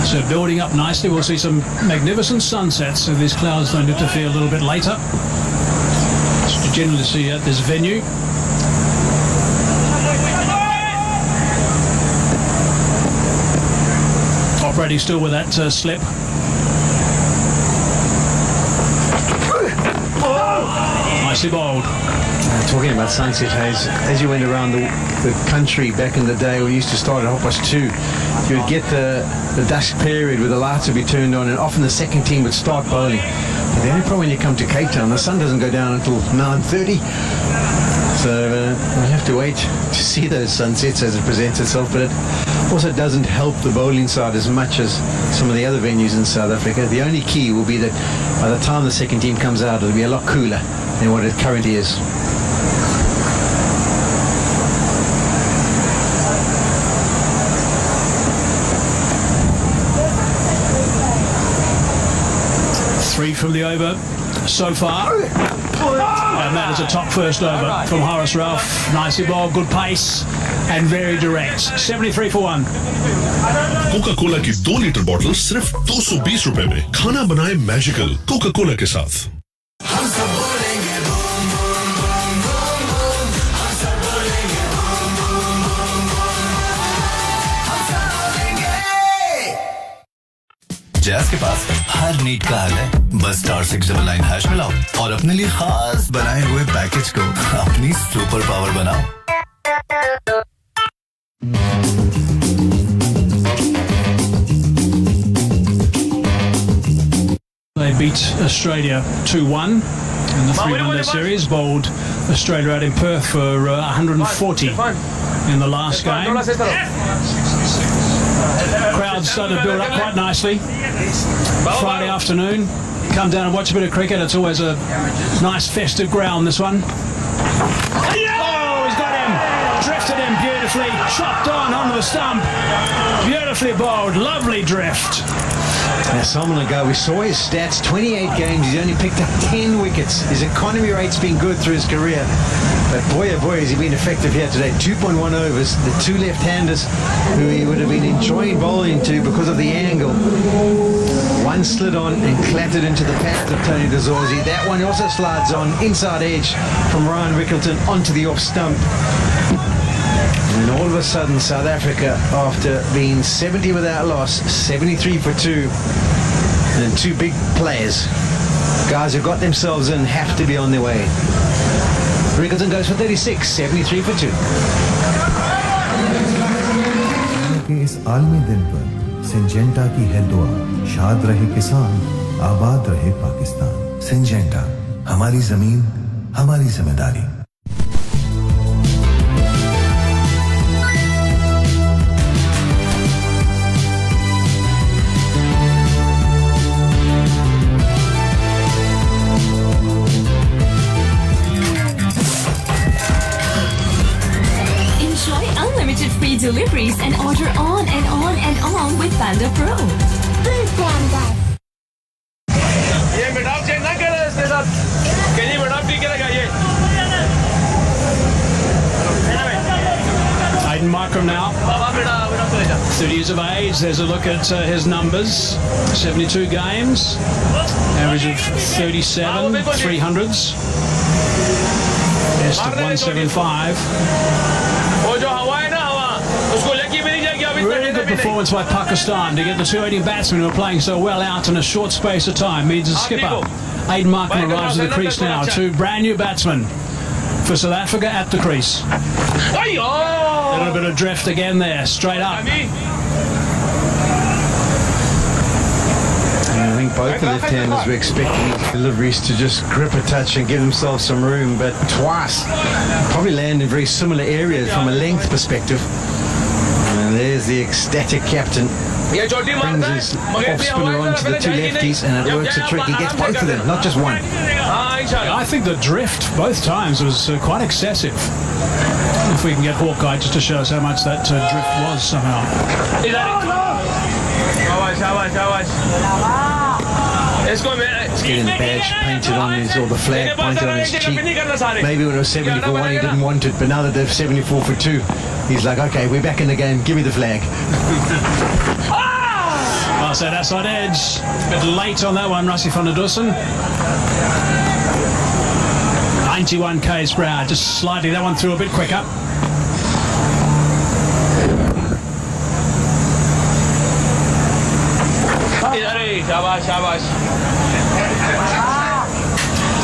H: So building up nicely. We'll see some magnificent sunsets if these clouds don't interfere a little bit later. Which you generally see at this venue. Operating still with that slip. Nicely bowled.
J: Talking about sunset haze, as you went around the country back in the day, we used to start at 2:30. You would get the dusk period where the lights would be turned on, and often the second team would start bowling. But the only problem when you come to Cape Town, the sun doesn't go down until 9:30. So we have to wait to see those sunsets as it presents itself. But it also doesn't help the bowling side as much as some of the other venues in South Africa. The only key will be that by the time the second team comes out, it'll be a lot cooler than what it currently is.
H: Three from the over so far. And that is a top first over from Horace Ralph. Nicely bowled, good pace and very direct. 73 for 1.
F: Coca Cola की 2 litre bottle सिर्फ 220 रुपए में। खाना बनाए magical Coca Cola के साथ।
E: Jazz के पास हर need का हल है। बस *699# मिलाओ और अपने लिए खास बनाए हुए पैकेज को अपनी सुपर पावर बनाओ।
H: They beat Australia 2-1 in the 3-1 series. Bowled Australia out in Perth for 140 in the last game. Crowd's starting to build up quite nicely. Friday afternoon, come down and watch a bit of cricket. It's always a nice festive ground, this one. Oh, he's got him. Drifted him beautifully. Chopped on onto the stump. Beautifully bowled. Lovely drift.
J: Now, Simon ago, we saw his stats, 28 games, he's only picked up 10 wickets. His economy rate's been good through his career. But boy, oh boy, has he been effective here today. 2.1 overs. The two left-handers who he would have been enjoying bowling to because of the angle. One slid on and clattered into the pads of Tony de Zorzi. That one also slides on, inside edge from Ryan Rickleton onto the off stump. And all of a sudden, South Africa, after being 70 without loss, 73 for 2, and two big players, guys who got themselves in, have to be on their way. Rickleton goes for 36, 73 for 2.
C: के इस आलमी दिन पर Syngenta की है दुआ, शाद रहे किसान, आबाद रहे पाकिस्तान। सिंजेंटा, हमारी जमीन, हमारी जिम्मेदारी।
D: Unlimited free deliveries and order on and on and on with Panda Pro.
I: ये मिटाप चेक ना करे इसके साथ कहीं मिटाप ठीक करेगा ये
H: Aiden Markham now, 30 years of age. There's a look at his numbers. 72 games, average of 37, 300s. Best of 175. Really good performance by Pakistan to get the two opening batsmen who are playing so well out in a short space of time. Means the skipper, Aiden Markham, arrives at the crease now. Two brand new batsmen for South Africa at the crease. A little bit of drift again there, straight up.
J: I think both the left-handers were expecting these deliveries to just grip a touch and give themselves some room, but twice probably land in very similar areas from a length perspective. And there's the ecstatic captain. Brings his off-spinner onto the two lefties, and it works a trick. He gets both of them, not just one.
H: I think the drift both times was quite excessive. If we can get Hawkeye just to show us how much that drift was somehow.
J: He's getting the badge painted on his, or the flag painted on his cheek. Maybe when it was 70 for 1 he didn't want it, but now that they're 74 for 2, he's like, okay, we're back in the game, give me the flag.
H: So that's on edge. A bit late on that one, Rassie van der Dussen. 91 k's per hour, just slightly. That one through a bit quicker.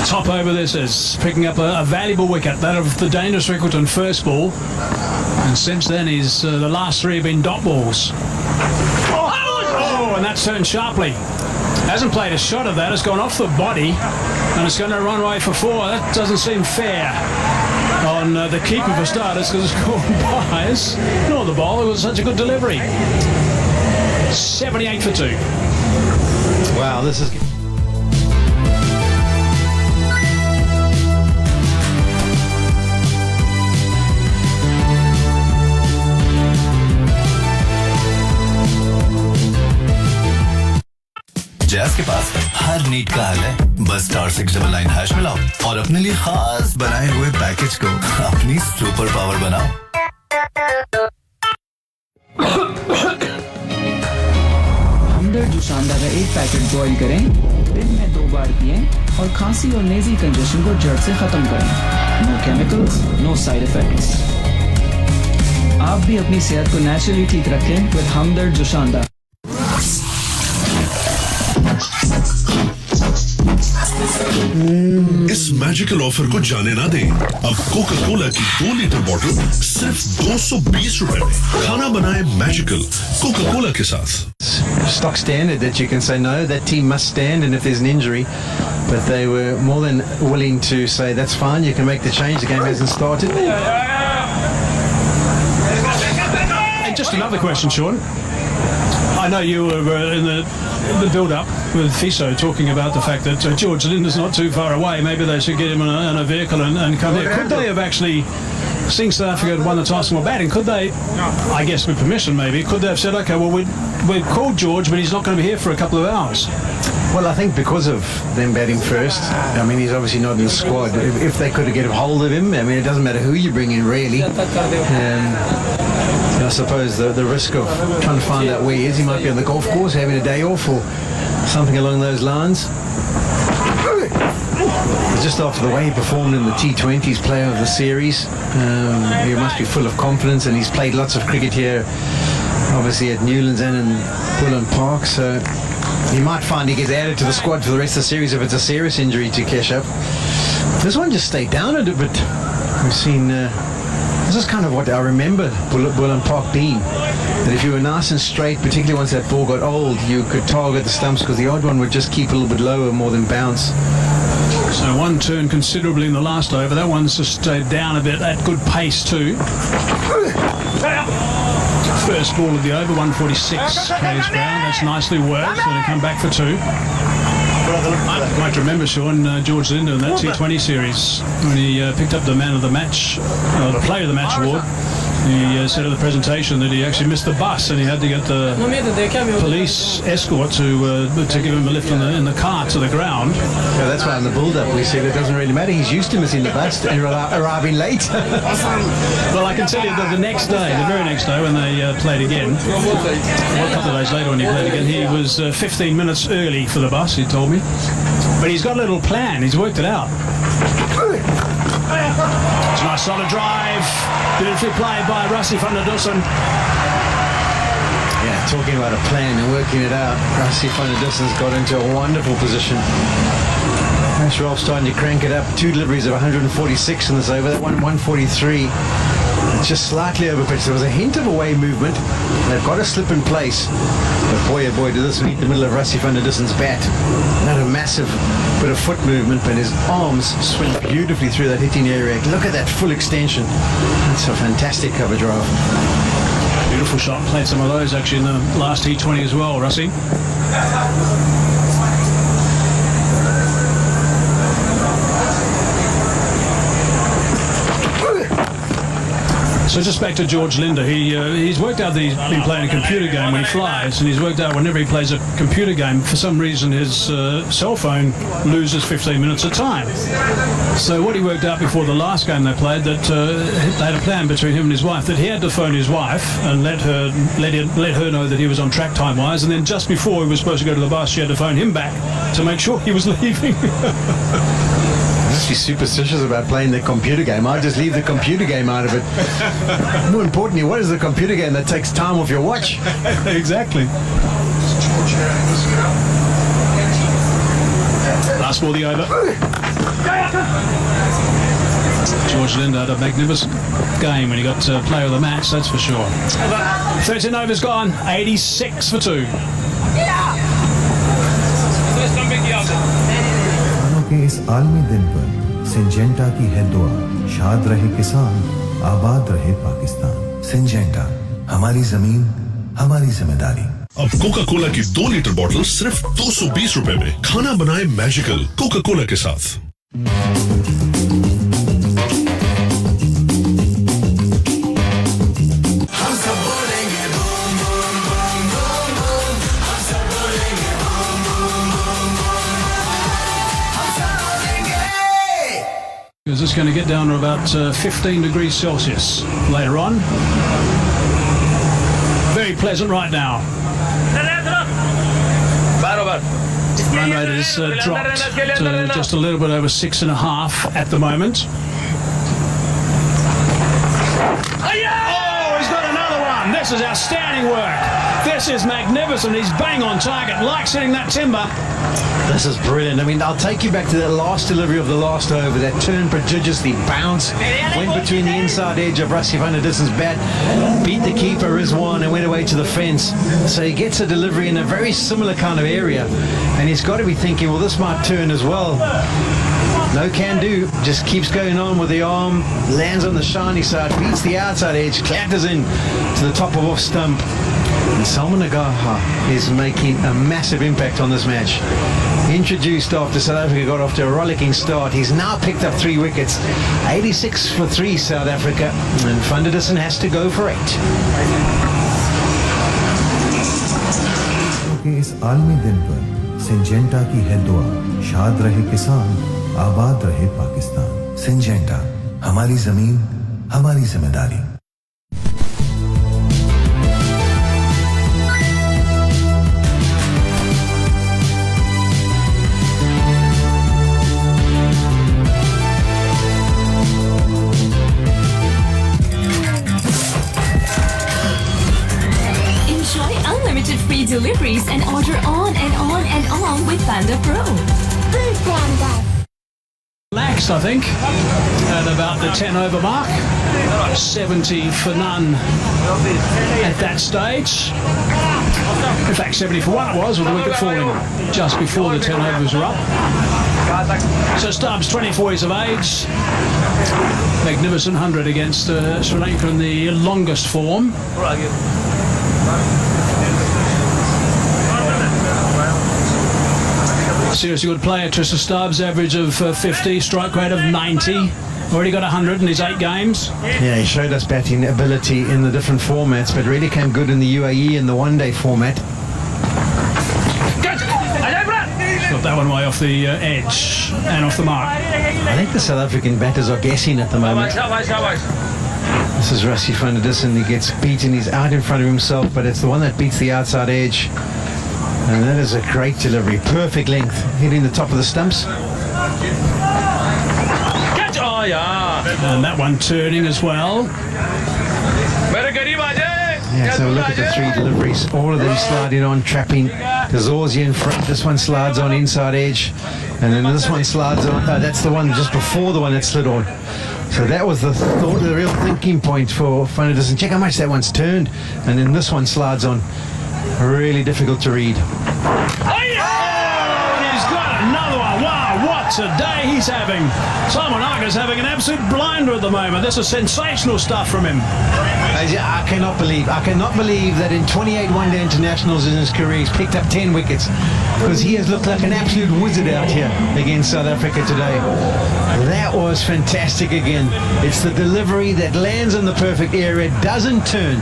H: Top over this is picking up a valuable wicket, that of the dangerous Rickleton first ball, and since then he's the last three have been dot balls. Oh, and that's turned sharply. Hasn't played a shot of that. It's gone off the body, and it's going to run away for 4. That doesn't seem fair on the keeper for starters, because it's gone by us, nor the ball. It was such a good delivery. 78 for 2.
J: Wow, this is...
E: jazz के पास हर need का हल है, बस *699# मिलाओ और अपने लिए खास बनाए हुए पैकेज को अपनी सुपर पावर बनाओ।
G: हमदर्द जुशांदा का एक पैकेट बॉईल करें, दिन में 2 बार पिएं और खांसी और नेज़ल कंजेशन को जड़ से खत्म करें। No chemicals, no side effects. आप भी अपनी सेहत को नेचुरली ठीक रखें विद हमदर्द जुशांदा।
F: इस मैजिकल ऑफर को जाने ना दें। अब कोका कोला की 2 लीटर बोतल सिर्फ 220 रुपए में। खाना बनाए मैजिकल कोका कोला के साथ।
J: Stock standard that you can say no, that team must stand, and if there's an injury, but they were more than willing to say that's fine, you can make the change, the game hasn't started.
H: And just another question, Sean. I know you were in the build-up with Fiso talking about the fact that George Linder's not too far away. Maybe they should get him in a vehicle and come here. Could they have actually, seeing South Africa had won the task and were batting, could they, I guess with permission maybe, could they have said, okay, well, we've called George, but he's not going to be here for a couple of hours?
J: Well, I think because of them batting first, I mean, he's obviously not in the squad. If they could get a hold of him, I mean, it doesn't matter who you bring in, really. I suppose the risk of trying to find out where he is, he might be on the golf course having a day off or something along those lines. Just after the way he performed in the T20s player of the series, he must be full of confidence, and he's played lots of cricket here, obviously at Newlands and in Bullen Park, so he might find he gets added to the squad for the rest of the series if it's a serious injury to Keshav. This one just stayed down a bit. We've seen, this is kind of what I remember Bullen Park being, that if you were nice and straight, particularly once that ball got old, you could target the stumps because the odd one would just keep a little bit lower more than bounce.
H: So one turned considerably in the last over. That one's just stayed down a bit at good pace too. First ball of the over, 146 k's ground. That's nicely worked. Going to come back for two. You might remember, Sean, George Linder in that T20 series when he picked up the man of the match, the player of the match award. He said at the presentation that he actually missed the bus and he had to get the police escort to give him a lift in the car to the ground.
J: Yeah, that's why in the build-up we said it doesn't really matter. He's used to missing the bus and arriving late.
H: Well, I can tell you that the very next day when they played again, well, a couple of days later when he played again, he was 15 minutes early for the bus, he told me. But he's got a little plan. He's worked it out. It's a nice solid drive. Beautifully played by Rassie van der Dussen.
J: Yeah, talking about a plan and working it out. Rassie van der Dussen's got into a wonderful position. That's Ralph starting to crank it up. 2 deliveries of 146 in this over. That one 143. Just slightly overpitched. There was a hint of away movement. They've got to slip in place. But boy, oh boy, did this meet the middle of Rassie van der Dussen's bat. Not a massive bit of foot movement, but his arms swing beautifully through that hitting area. Look at that full extension. That's a fantastic cover drive.
H: Beautiful shot. Played some of those actually in the last T20 as well, Rassie. So just back to George Linder, he's worked out that he's been playing a computer game when he flies, and he's worked out whenever he plays a computer game, for some reason his cell phone loses 15 minutes of time. So what he worked out before the last game they played, that they had a plan between him and his wife, that he had to phone his wife and let her know that he was on track time-wise, and then just before he was supposed to go to the bus, she had to phone him back to make sure he was leaving.
J: Just be superstitious about playing the computer game. I'll just leave the computer game out of it. More importantly, what is the computer game that takes time off your watch?
H: Exactly. Last ball, the over. George Linder had a magnificent game when he got player of the match, that's for sure. 13 overs gone, 86 for 2.
C: के इस आलमी दिन पर Syngenta की है दुआ शाद रहे किसान आबाद रहे पाकिस्तान सिंजेंटा हमारी जमीन हमारी जिम्मेदारी
F: अब कोका कोला की 2 लीटर बोतल सिर्फ 220 रुपए में खाना बनाए मैजिकल कोका कोला के साथ
H: Because it's going to get down to about 15 degrees Celsius later on. Very pleasant right now. Run rate has dropped to just a little bit over 6.5 at the moment. Oh, he's got another one. This is outstanding work. This is magnificent. He's bang on target. Likes hitting that timber.
J: This is brilliant. I mean, I'll take you back to that last delivery of the last over. That turned prodigiously, bounced, went between the inside edge of Rassie van der Dussen's bat, beat the keeper Rizwan and went away to the fence. So he gets a delivery in a very similar kind of area. And he's got to be thinking, well, this might turn as well. No can do. Just keeps going on with the arm, lands on the shiny side, beats the outside edge, clatters in to the top of off stump. And Salman Agaha is making a massive impact on this match. Introduced after South Africa got off to a rollicking start, he's now picked up 3 wickets. 86 for 3 South Africa, and Van der Dussen has to go for 8.
C: के इस आलमी दिन पर Syngenta की है दुआ, शाद रहे किसान, आबाद रहे पाकिस्तान। सिंजेंटा, हमारी जमीन, हमारी जिम्मेदारी।
D: Enjoy unlimited free deliveries and order on and on and on with Panda Pro.
H: Lax, I think, at about the 10 over mark. 70 for none at that stage. In fact, 70 for 1 it was, with the wicket falling just before the 10 overs were up. So Stubbs, 24 years of age. Magnificent 100 against Sri Lanka in the longest form. Seriously good player, Tristan Stubbs, average of 50, strike rate of 90. Already got 100 in his 8 games.
J: Yeah, he showed us batting ability in the different formats, but really came good in the UAE in the one-day format.
H: Got that one way off the edge and off the mark.
J: I think the South African batters are guessing at the moment. This is Rassie van der Dussen. He gets beaten. He's out in front of himself, but it's the one that beats the outside edge. And that is a great delivery. Perfect length. Hitting the top of the stumps.
H: And that one turning as well.
J: Yeah, so look at the 3 deliveries. All of them sliding on, trapping. Gazorzi in front. This one slides on inside edge. And then this one slides on. That's the one just before the one that slid on. So that was the thought, the real thinking point for Van der Dussen. Check how much that one's turned. And then this one slides on. Really difficult to read.
H: Oh, he's got another one. Wow, what a day he's having. Simon Aga's having an absolute blinder at the moment. This is sensational stuff from him.
J: I cannot believe that in 28 one-day internationals in his career he's picked up 10 wickets, because he has looked like an absolute wizard out here against South Africa today. That was fantastic again. It's the delivery that lands in the perfect area, doesn't turn,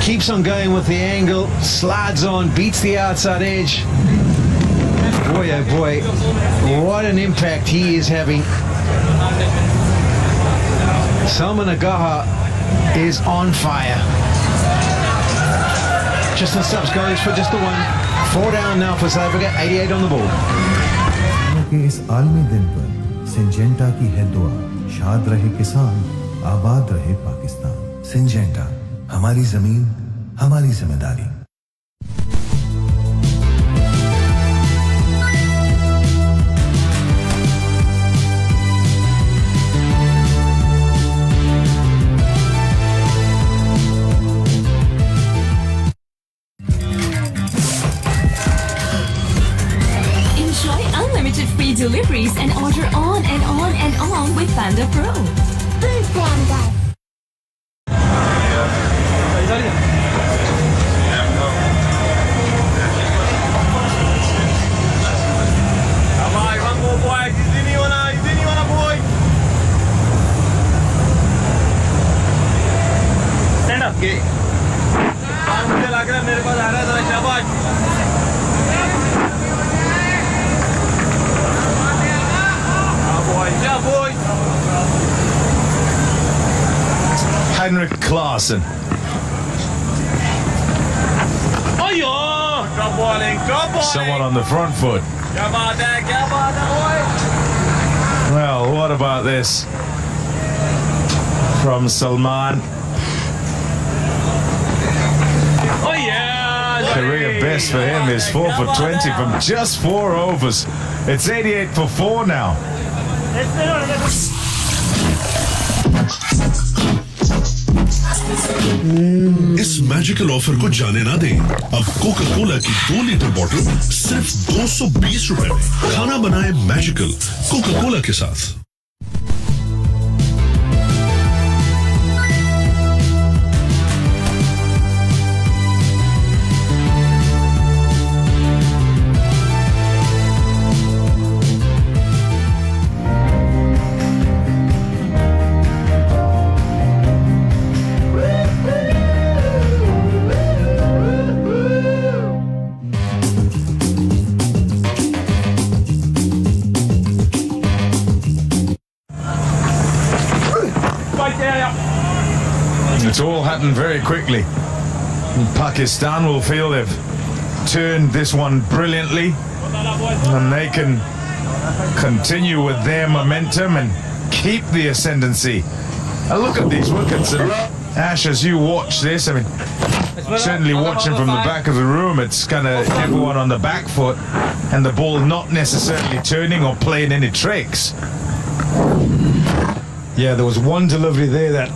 J: keeps on going with the angle, slides on, beats the outside edge. Boy, oh boy, what an impact he is having. Salman Agaha is on fire. Tristan Stubbs goes for just the one. 4 down now for South Africa, 88 on the board.
C: के इस आलमी दिन पर Syngenta की है दुआ, शाद रहे किसान, आबाद रहे पाकिस्तान। सिंजेंटा, हमारी जमीन, हमारी जिम्मेदारी।
D: Enjoy unlimited free deliveries and order on and on and on with Panda Pro.
I: मुझे लग रहा है मेरे पास आ रहा है जरा शाबाश boy.
B: Henrik Klaasen.
I: Oh, yeah. Drop balling.
B: Someone on the front foot. Well, what about this from Salman?
I: Oh, yeah.
B: Career best for him is 4 for 20 from just 4 overs. It's 88 for 4 now.
F: इस magical offer को जाने ना दें। अब Coca Cola की 2 litre बोतल सिर्फ 220 रुपए में। खाना बनाए मैजिकल कोका कोला के साथ।
B: pattern very quickly. And Pakistan will feel they've turned this one brilliantly, and they can continue with their momentum and keep the ascendancy. Look at these wickets, and Ash, as you watch this, I mean, certainly watching from the back of the room, it's kind of everyone on the back foot and the ball not necessarily turning or playing any tricks.
J: Yeah, there was one delivery there that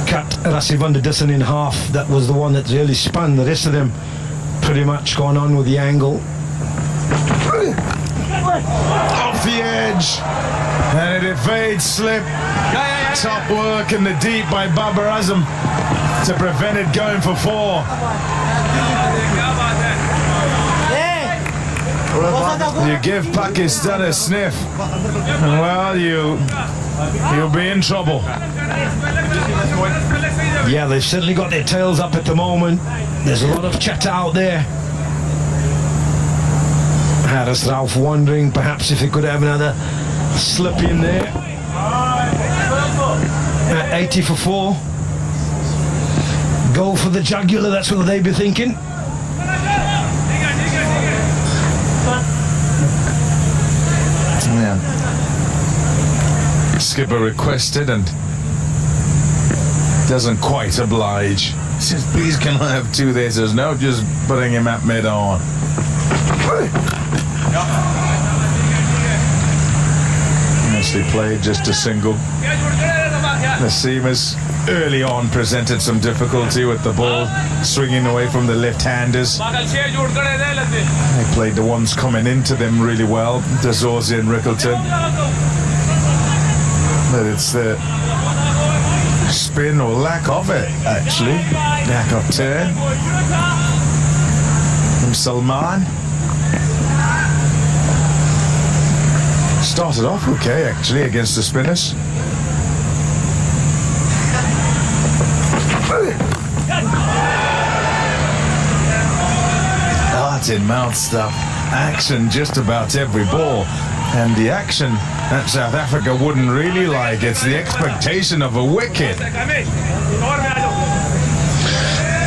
J: cut Rassie van der Dussen in half. That was the one that really spun. The rest of them pretty much gone on with the angle.
B: Off the edge, and it evades slip. Top work in the deep by Babar Azam to prevent it going for 4. You give Pakistan a sniff, well, you'll be in trouble.
J: Yeah, they've certainly got their tails up at the moment. There's a lot of chatter out there. Harris Rauf wondering perhaps if he could have another slip in there. 80 for 4. Go for the jugular, that's what they'd be thinking.
B: Yeah. Skipper requested and doesn't quite oblige. He says, please can I have 2 there? Says no, just putting him at mid-on. Nicely played, just a single. The seamers early on presented some difficulty with the ball swinging away from the left-handers. They played the ones coming into them really well, Dazorzi and Rickleton. But it's the spin or lack of it, actually. Lack of turn from Salman. Started off okay, actually, against the spinners. Heart in mouth stuff. Action just about every ball. And the action that South Africa wouldn't really like. It's the expectation of a wicket.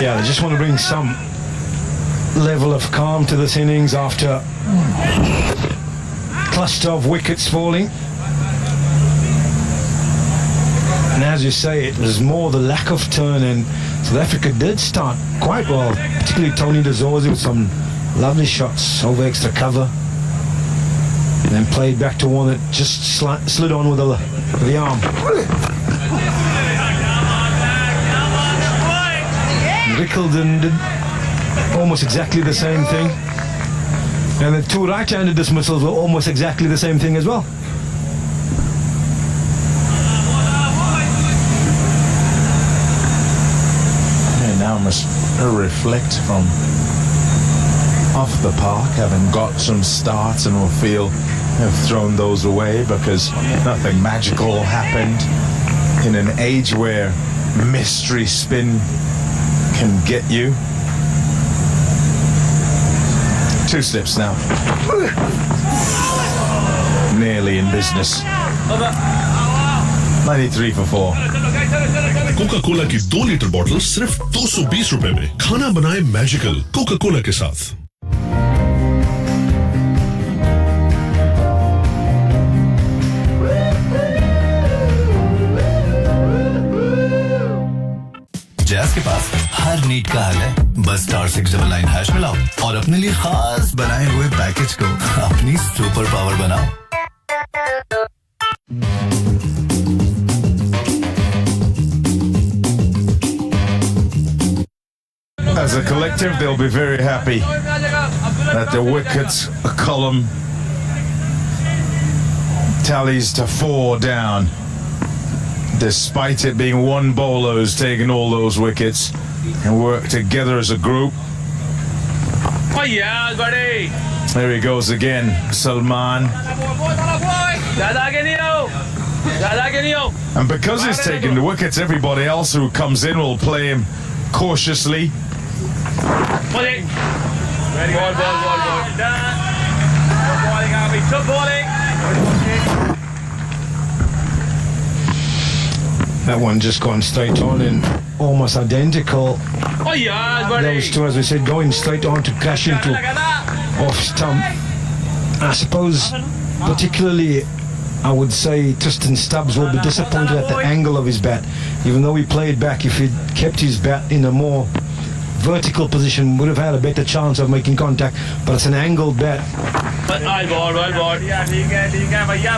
J: Yeah, they just want to bring some level of calm to this innings after a cluster of wickets falling. And as you say, it was more the lack of turn, and South Africa did start quite well, particularly Tony Dazorzi with some lovely shots over extra cover. And then played back to one that just slid on with the arm. Rickleton did almost exactly the same thing. And the 2 right-handed dismissals were almost exactly the same thing as well.
B: And now must reflect from off the park, having got some starts, and will feel have thrown those away because nothing magical happened in an age where mystery spin can get you. 2 slips now. Nearly in business. 93 for 4.
F: Coca Cola की 2 litre बोतल सिर्फ 220 रुपए में। खाना बनाए magical Coca Cola के साथ।
E: Jazz के पास हर नीड का हल है। बस *699# मिलाओ और अपने लिए खास बनाए हुए पैकेज को अपनी सुपर पावर बनाओ।
B: As a collective, they'll be very happy that the wickets column tallies to 4 down, despite it being one bowler who's taken all those wickets, and work together as a group.
I: Oh yeah, buddy.
B: There he goes again, Salman. And because he's taking the wickets, everybody else who comes in will play him cautiously.
I: Bowling. Ball. Bowling, Army. Top bowling.
J: That one just gone straight on, and almost identical. Those two, as we said, going straight on to crash into off stump. I suppose, particularly, I would say Tristan Stubbs will be disappointed at the angle of his bat. Even though he played back, if he'd kept his bat in a more vertical position, would have had a better chance of making contact. But it's an angled bat.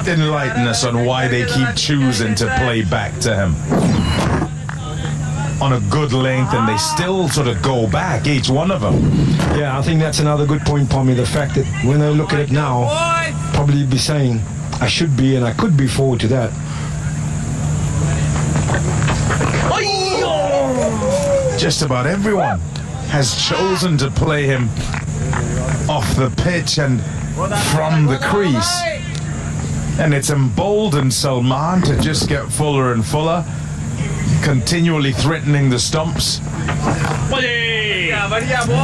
B: Enlighten us on why they keep choosing to play back to him on a good length, and they still sort of go back, each one of them.
J: Yeah, I think that's another good point, Pommy. The fact that when I look at it now, probably be saying I should be and I could be forward to that.
B: Just about everyone has chosen to play him off the pitch and from the crease. And it's emboldened Salman to just get fuller and fuller, continually threatening the stumps.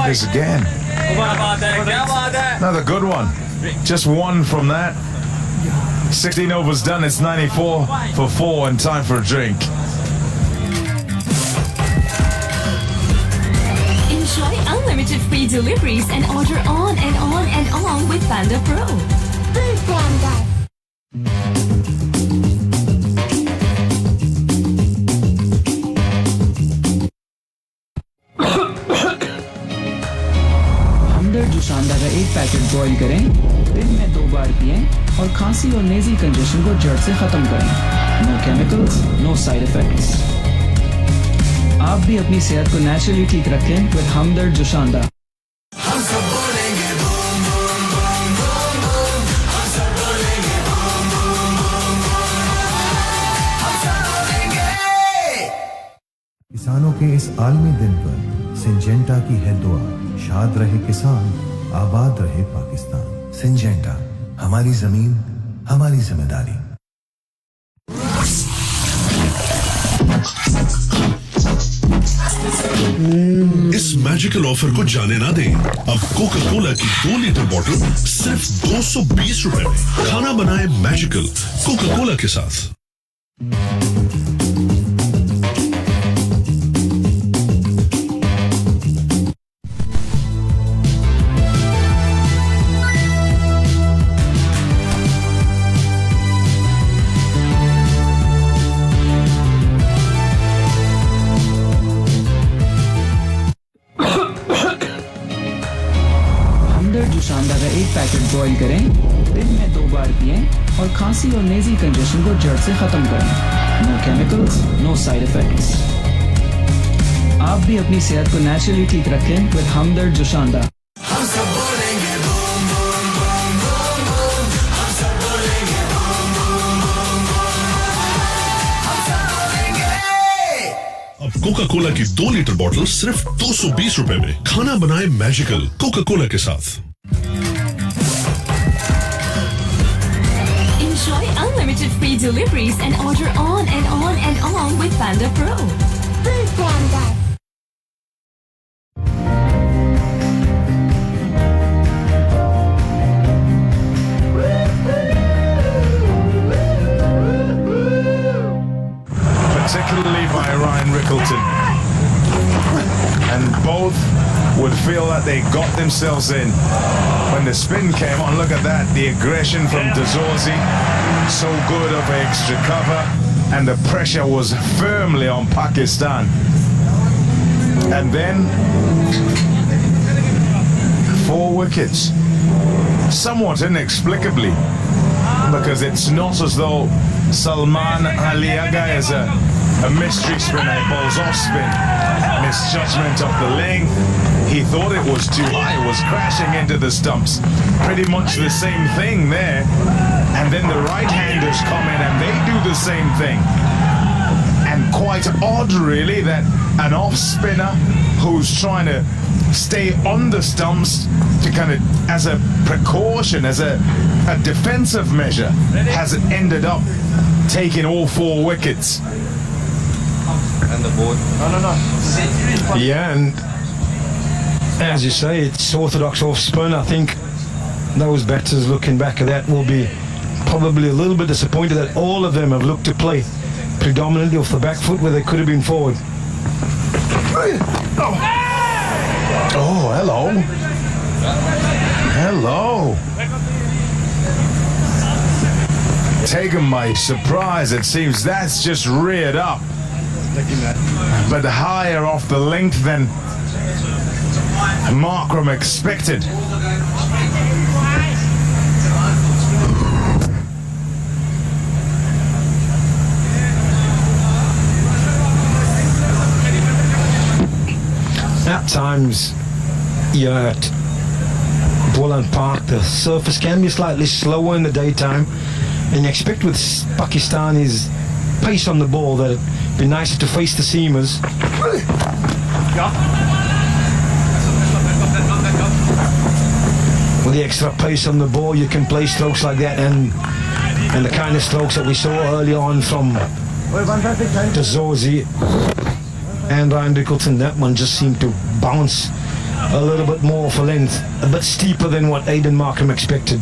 B: This again. Another good one. Just one from that. 16 overs done. It's 94 for 4 and time for a drink.
D: Enjoy unlimited free deliveries and order on and on and on with Panda Pro.
G: हमदर्द जुशांदा का एक packet boil करें, दिन में 2 बार पिएं और खांसी और nasal congestion को जड़ से खत्म करें। No chemicals, no side effects. आप भी अपनी सेहत को नेचुरली ठीक रखें विद हमदर्द जुशांदा।
C: किसानों के इस आलमी दिन पर सिंजेंटा की है दुआ, शाद रहे किसान, आबाद रहे पाकिस्तान। सिंजेंटा, हमारी जमीन, हमारी जिम्मेदारी।
F: इस मैजिकल ऑफर को जाने ना दें। अब कोका कोला की 2 लीटर बोतल सिर्फ 220 रुपए में। खाना बनाए मैजिकल कोका कोला के साथ।
G: जुशांदा का एक पैकेट बॉईल करें, दिन में 2 बार पिएं और खांसी और नेज़ल कंजेशन को जड़ से खत्म करें। No chemicals, no side effects. आप भी अपनी सेहत को नेचुरली ठीक रखें विद हमदर्द जुशांदा।
F: अब कोका कोला की 2 लीटर बोतल सिर्फ 220 रुपए में। खाना बनाए मैजिकल कोका कोला के साथ।
D: Enjoy unlimited free deliveries and order on and on and on with Panda Pro.
B: Particularly by Ryan Rickleton. And both would feel that they got themselves in when the spin came on. Look at that, the aggression from Dazorzi, so good of extra cover, and the pressure was firmly on Pakistan. And then 4 wickets, somewhat inexplicably, because it's not as though Salman Aliaga is a mystery spinner. Bowls off spin, misjudgment of the length. He thought it was too high, was crashing into the stumps. Pretty much the same thing there. And then the right-handers come in and they do the same thing. And quite odd, really, that an off-spinner who's trying to stay on the stumps to kind of, as a precaution, as a defensive measure, has ended up taking all 4 wickets.
I: And the board. No.
J: Yeah, and as you say, it's orthodox off spin. I think those batters looking back at that will be probably a little bit disappointed that all of them have looked to play predominantly off the back foot where they could have been forward.
B: Oh, hello. Hello. Taken by surprise, it seems that's just reared up. But higher off the length than Markram expected.
K: At times, at Boland Park, the surface can be slightly slower in the daytime, and you expect with Pakistani's pace on the ball that it'd be nicer to face the seamers. With the extra pace on the ball, you can play strokes like that, and the kind of strokes that we saw early on from Zozi and Ryan Rickleton. That one just seemed to bounce a little bit more for length, a bit steeper than what Aidan Markham expected.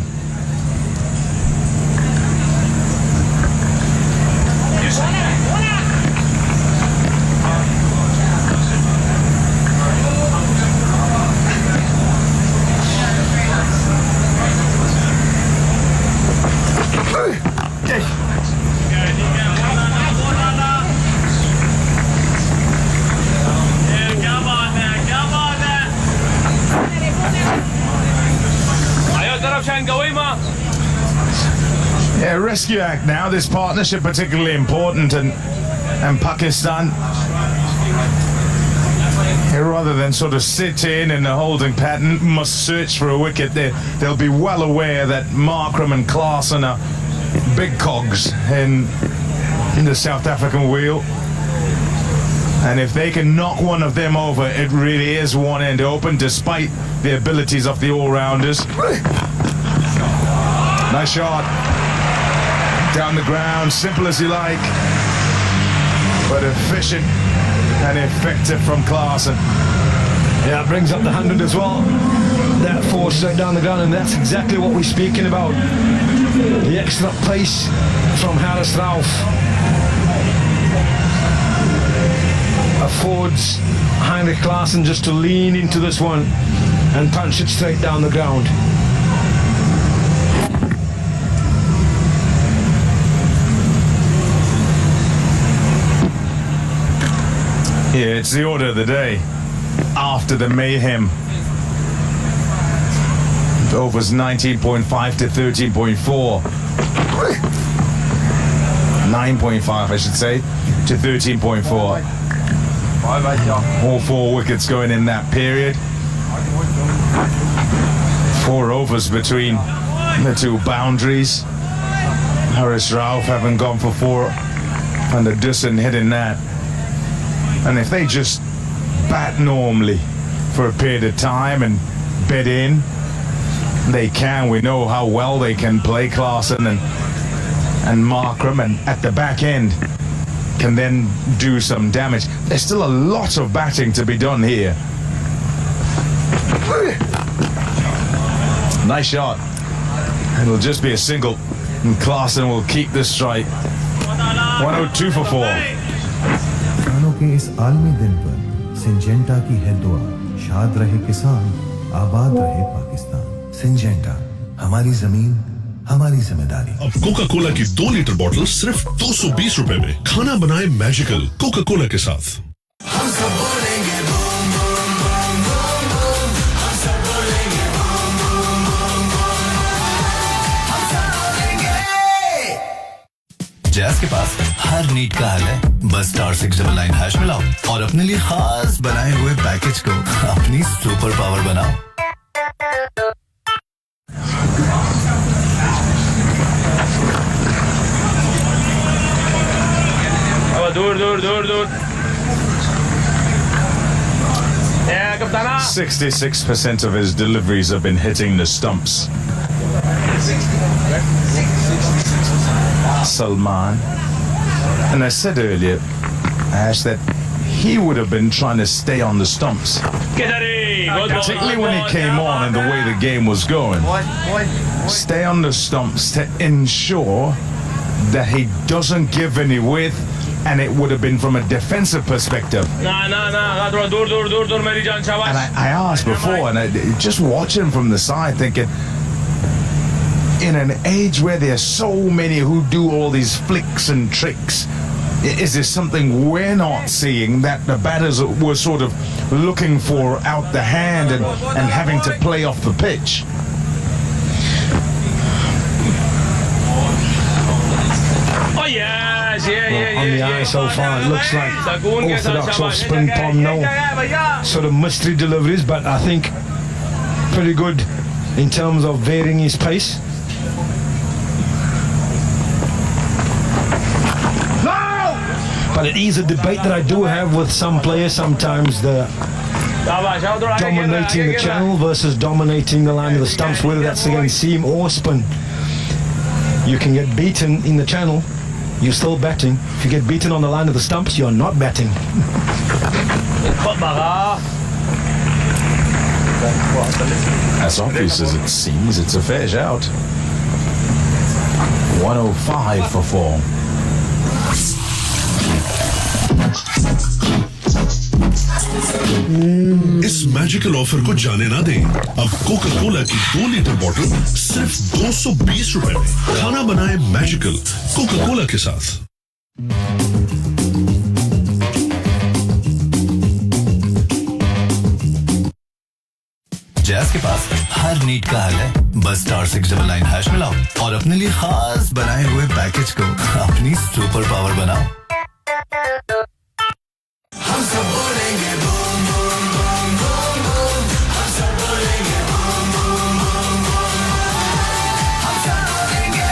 B: Yeah, Rescue Act now, this partnership particularly important, and Pakistan, rather than sort of sit in a holding pattern, must search for a wicket. They'll be well aware that Markram and Klaasen are big cogs in the South African wheel. And if they can knock one of them over, it really is one end open, despite the abilities of the all-rounders. Nice shot. Down the ground, simple as you like, but efficient and effective from Klaasen.
K: Yeah, it brings up the 100 as well. That four straight down the ground, and that's exactly what we're speaking about. The extra pace from Harris Ralph affords Heinrich Klaasen just to lean into this one and punch it straight down the ground.
B: Yeah, it's the order of the day. After the mayhem. The overs 19.5 to 13.4. 9.5, I should say, to 13.4. All four wickets going in that period. 4 overs between the two boundaries. Harris Ralph having gone for 4 and the Dussin hitting that. And if they just bat normally for a period of time and bed in, they can. We know how well they can play, Klaasen and Markram, and at the back end can then do some damage. There's still a lot of batting to be done here. Nice shot. It'll just be a single, and Klaasen will keep the strike. 102 for 4.
C: किसानों के इस आलमी दिन पर Syngenta की है दुआ, शाद रहे किसान, आबाद रहे पाकिस्तान। सिंजेंटा, हमारी जमीन, हमारी जिम्मेदारी।
F: अब कोका कोला की 2 लीटर बोतल सिर्फ 220 रुपए में। खाना बनाए मैजिकल कोका कोला के साथ।
E: हम सब बोलेंगे boom boom boom boom boom, हम सब बोलेंगे बूम बूम बूम बूम, हम सब बोलेंगे। जैज़ के पास हर नीड का हल है, बस *699# मिलाओ और अपने लिए खास बनाए हुए पैकेज को अपनी सुपर पावर बनाओ।
I: दूर दूर दूर दूर।
B: 66% of his deliveries have been hitting the stumps. Salman. And I said earlier, Ash, that he would have been trying to stay on the stumps. Particularly when he came on and the way the game was going. Stay on the stumps to ensure that he doesn't give any width and it would have been from a defensive perspective.
I: ना ना ना थोड़ा दूर दूर दूर दूर मेरी जान शाबाश.
B: And I asked before, and just watching from the side, thinking, in an age where there are so many who do all these flicks and tricks, is there something we're not seeing that the batters were sort of looking for out the hand and having to play off the pitch?
I: Oh yes, yeah.
K: On the eye so far, it looks like orthodox off spin palm, no sort of mystery deliveries, but I think pretty good in terms of varying his pace. But it is a debate that I do have with some players sometimes, the dominating the channel versus dominating the line of the stumps, whether that's against seam or spin. You can get beaten in the channel, you're still batting. If you get beaten on the line of the stumps, you're not batting.
B: As obvious as it seems, it's a fair shout. 105 for 4.
F: इस magical offer को जाने ना दें। अब Coca Cola की 2 litre बोतल सिर्फ 220 रुपए में। खाना बनाए मैजिकल कोका कोला के साथ।
E: जैस के पास हर नीड का हल है। बस *699# मिलाओ और अपने लिए खास बनाए हुए पैकेज को अपनी सुपर पावर बनाओ। हम सब बोलेंगे boom boom boom boom boom. हम सब बोलेंगे बूम बूम बूम बूम। हम सब बोलेंगे।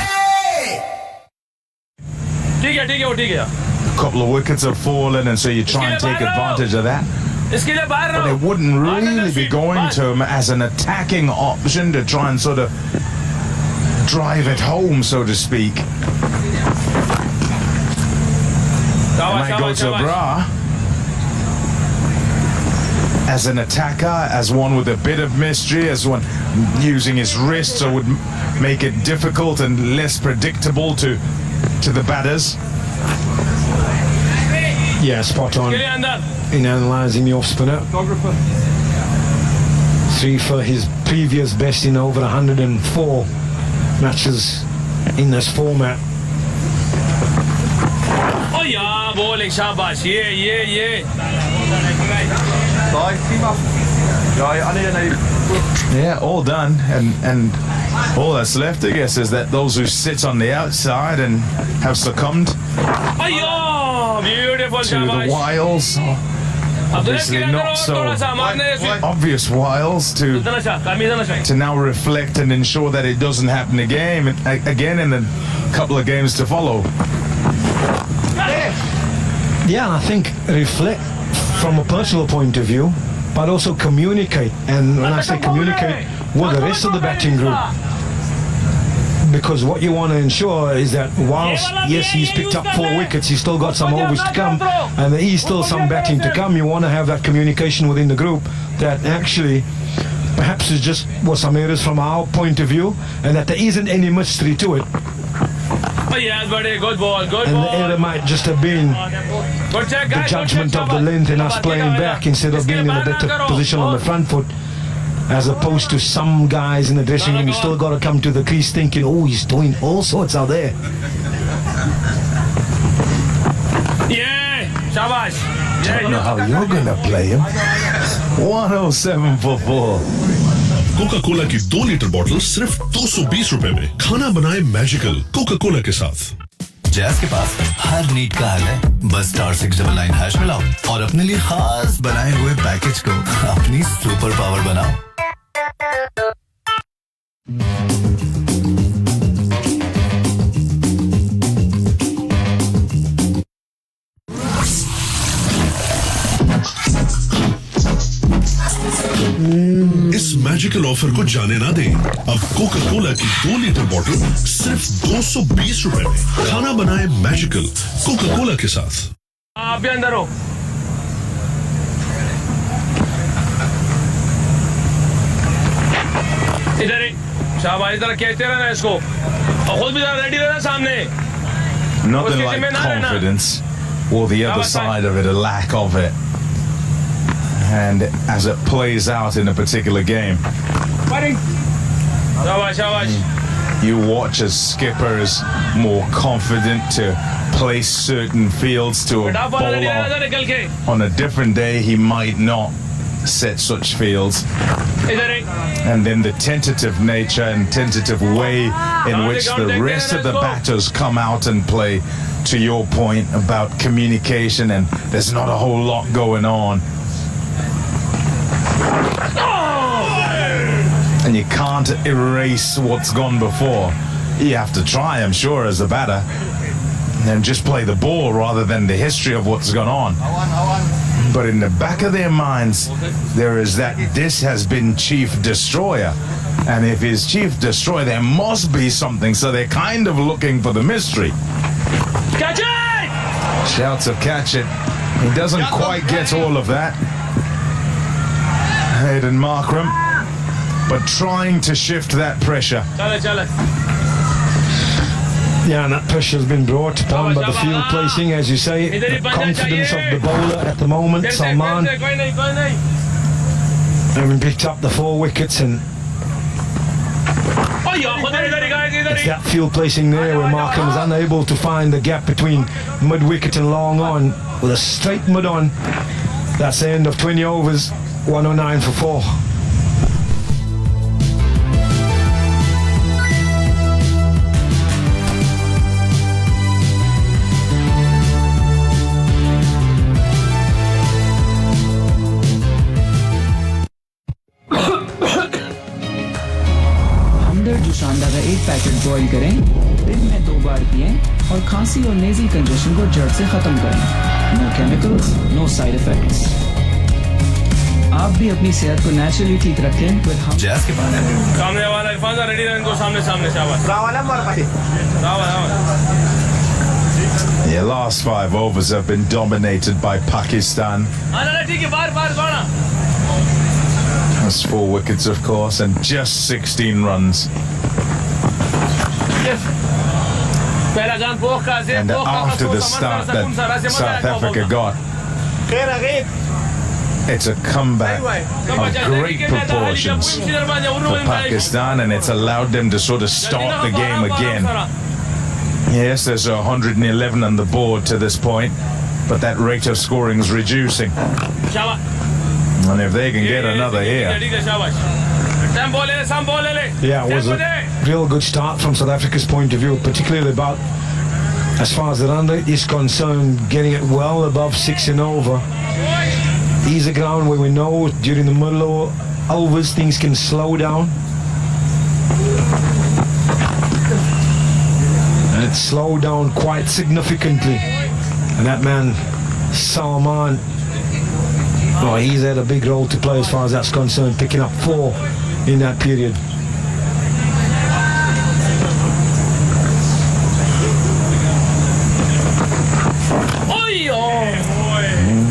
I: ठीक है वो ठीक है।
B: A couple of wickets have fallen, and so you try and take advantage of that. But they wouldn't really be going to him as an attacking option to try and sort of drive it home, so to speak. Might go to Bra as an attacker, as one with a bit of mystery, as one using his wrist, so would make it difficult and less predictable to the batters.
K: Yeah, spot on in analysing the off spinner. 3 for his previous best in over 104 matches in this format.
I: Oh yeah, bowling shabash. Yeah.
B: Yeah, all done, and all that's left, I guess, is that those who sit on the outside and have succumbed
I: beautiful
B: to the wiles, obviously not so obvious wiles, to now reflect and ensure that it doesn't happen again in the couple of games to follow.
K: Yeah, and I think reflect from a personal point of view, but also communicate. And when I say communicate, with the rest of the batting group. Because what you want to ensure is that whilst, yes, he's picked up 4 wickets, he's still got some overs to come, and there is still some batting to come. You want to have that communication within the group that actually perhaps is just some errors from our point of view, and that there isn't any mystery to it.
I: Oh yes, buddy, good ball.
K: And the error might just have been the judgment of the length and us playing back instead of being in a better position on the front foot, as opposed to some guys in the dressing room who still got to come to the crease thinking, oh, he's doing all sorts out there.
I: Yeah, shabash.
B: Don't know how you're going to play him. 107 for 4.
F: Coca Cola की 2 litre बोतल सिर्फ 220 रुपए में। खाना बनाए magical Coca Cola के साथ।
E: जैस के पास हर नीड का हल है। बस *699# मिलाओ और अपने लिए खास बनाए हुए पैकेज को अपनी सुपर पावर बनाओ।
F: इस मैजिकल ऑफर को जाने ना दें। अब कोका कोला की 2 लीटर बोतल सिर्फ 220 रुपए में। खाना बनाए मैजिकल कोका कोला के साथ।
I: आप भी अंदर हो। इधर ही शाबाश, इधर कहते रहना इसको और खुद भी रेडी रहना सामने।
B: Nothing like confidence or the other side of it, a lack of it. And as it plays out in a particular game, you watch as skipper is more confident to place certain fields to a bowler. On a different day, he might not set such fields. And then the tentative nature and tentative way in which the rest of the batters come out and play, to your point about communication, and there's not a whole lot going on. And you can't erase what's gone before. You have to try, I'm sure, as a batter, and just play the ball rather than the history of what's gone on. But in the back of their minds, there is that this has been Chief Destroyer. And if he's Chief Destroyer, there must be something. So they're kind of looking for the mystery.
I: Catch it!
B: Shouts of catch it. He doesn't quite get all of that. Hayden Markram, but trying to shift that pressure.
K: Yeah, and that pressure has been brought upon by the field placing, as you say, the confidence of the bowler at the moment. Salman having picked up the 4 wickets, and it's that field placing there where Markham is unable to find the gap between mid-wicket and long on with a straight mid on. That's the end of 20 overs, 109 for 4.
G: शानदार का एक packet boil करें, दिन में 2 बार पिएं और खांसी और नेज़ल कंजेशन को जड़ से खत्म करें। No chemicals, no side effects. आप भी अपनी सेहत को नेचुरली ठीक रखें विद हम
E: जैस के पास
I: सामने वाला इरफान रेडी रन को सामने शाबाश।
B: The last 5 overs have been dominated by Pakistan. That's 4 wickets, of course, and just 16 runs. And after the start that South Africa got, it's a comeback of great proportions for Pakistan, and it's allowed them to sort of start the game again. Yes, there's 111 on the board to this point, but that rate of scoring is reducing. And if they can get another here.
K: Yeah, it was a real good start from South Africa's point of view, particularly about, as far as the run rate is concerned, getting it well above 6 and over. These are ground where we know during the middle overs things can slow down. And it slowed down quite significantly. And that man, Salman, oh, he's had a big role to play as far as that's concerned, picking up 4 in that period.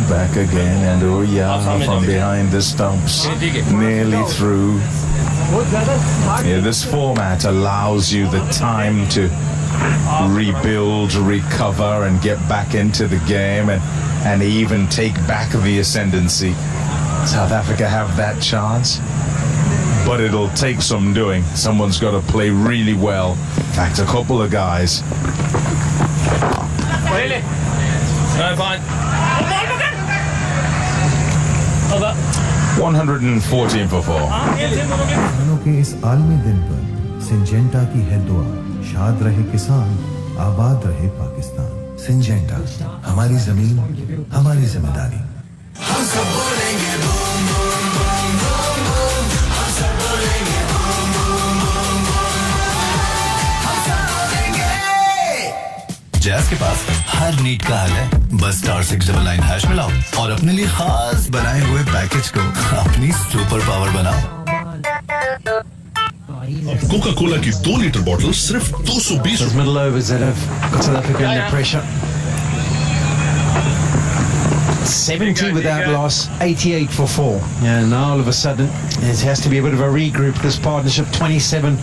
B: Back again, and from behind the stumps, nearly through. Yeah, this format allows you the time to rebuild, recover, and get back into the game, and even take back the ascendancy. South Africa have that chance, but it'll take some doing. Someone's got to play really well. In fact, a couple of guys. 114 for 4.
C: किसानों के इस आलमी दिन पर Syngenta की है दुआ, शाद रहे किसान, आबाद रहे पाकिस्तान। सिंजेंटा, हमारी जमीन, हमारी जिम्मेदारी। हम सब बोलेंगे boom boom boom boom boom, हम सब बोलेंगे बूम बूम बूम बूम, हम सब बोलेंगे।
E: जैस के पास हर नीड का हल है, बस *699# मिलाओ और अपने लिए खास बनाए हुए पैकेज को अपनी सुपर पावर बनाओ।
F: अब कोका कोला की 2 लीटर बोतल सिर्फ 220
J: Those middle overs that have got South Africa under pressure. 70 without loss, 88 for 4. And now all of a sudden it has to be a bit of a regroup. This partnership, 27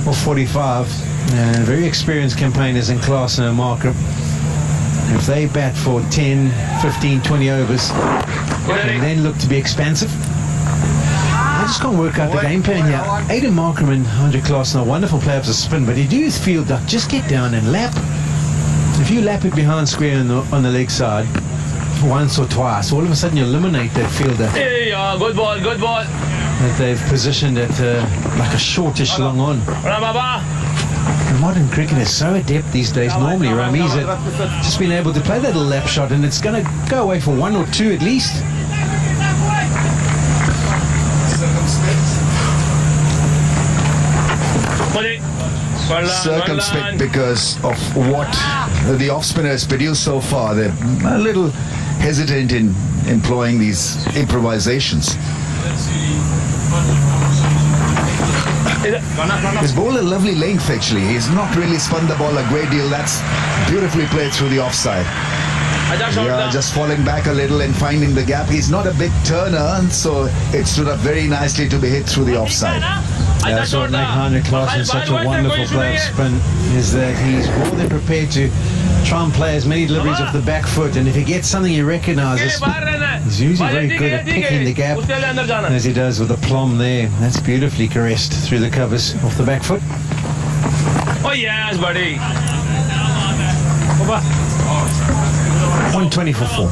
J: or 45. And very experienced campaigners in class and Markham. if they bat for 10, 15, 20 overs and then look to be expansive, I just can't work out the game plan here. Aidan Markham and Andre Klaasen are wonderful players of spin, but you do feel that just get down and lap. If you lap it behind square on the leg side once or twice, all of a sudden you eliminate that fielder.
I: Hey, good ball, good ball.
J: That they've positioned at like a shortish long on. The modern cricket is so adept these days. Normally Rami's just been able to play that little lap shot, and it's going to go away for 1 or 2 at least.
A: Circumspect because of what the off-spinners produce so far. They're a little hesitant in employing these improvisations. He's bowled a lovely length actually. He's not really spun the ball a great deal. That's beautifully played through the offside. Yeah, just falling back a little and finding the gap. He's not a big turner, so it stood up very nicely to be hit through the offside.
J: That's what makes Andre Klaasen such a wonderful player of spin, is that he's more than prepared to try and play as many deliveries off the back foot, and if he gets something he recognises, he's usually very good at picking the gap, as he does with the plum there. That's beautifully caressed through the covers off the back foot.
I: Oh yes, buddy.
J: 120 for 4.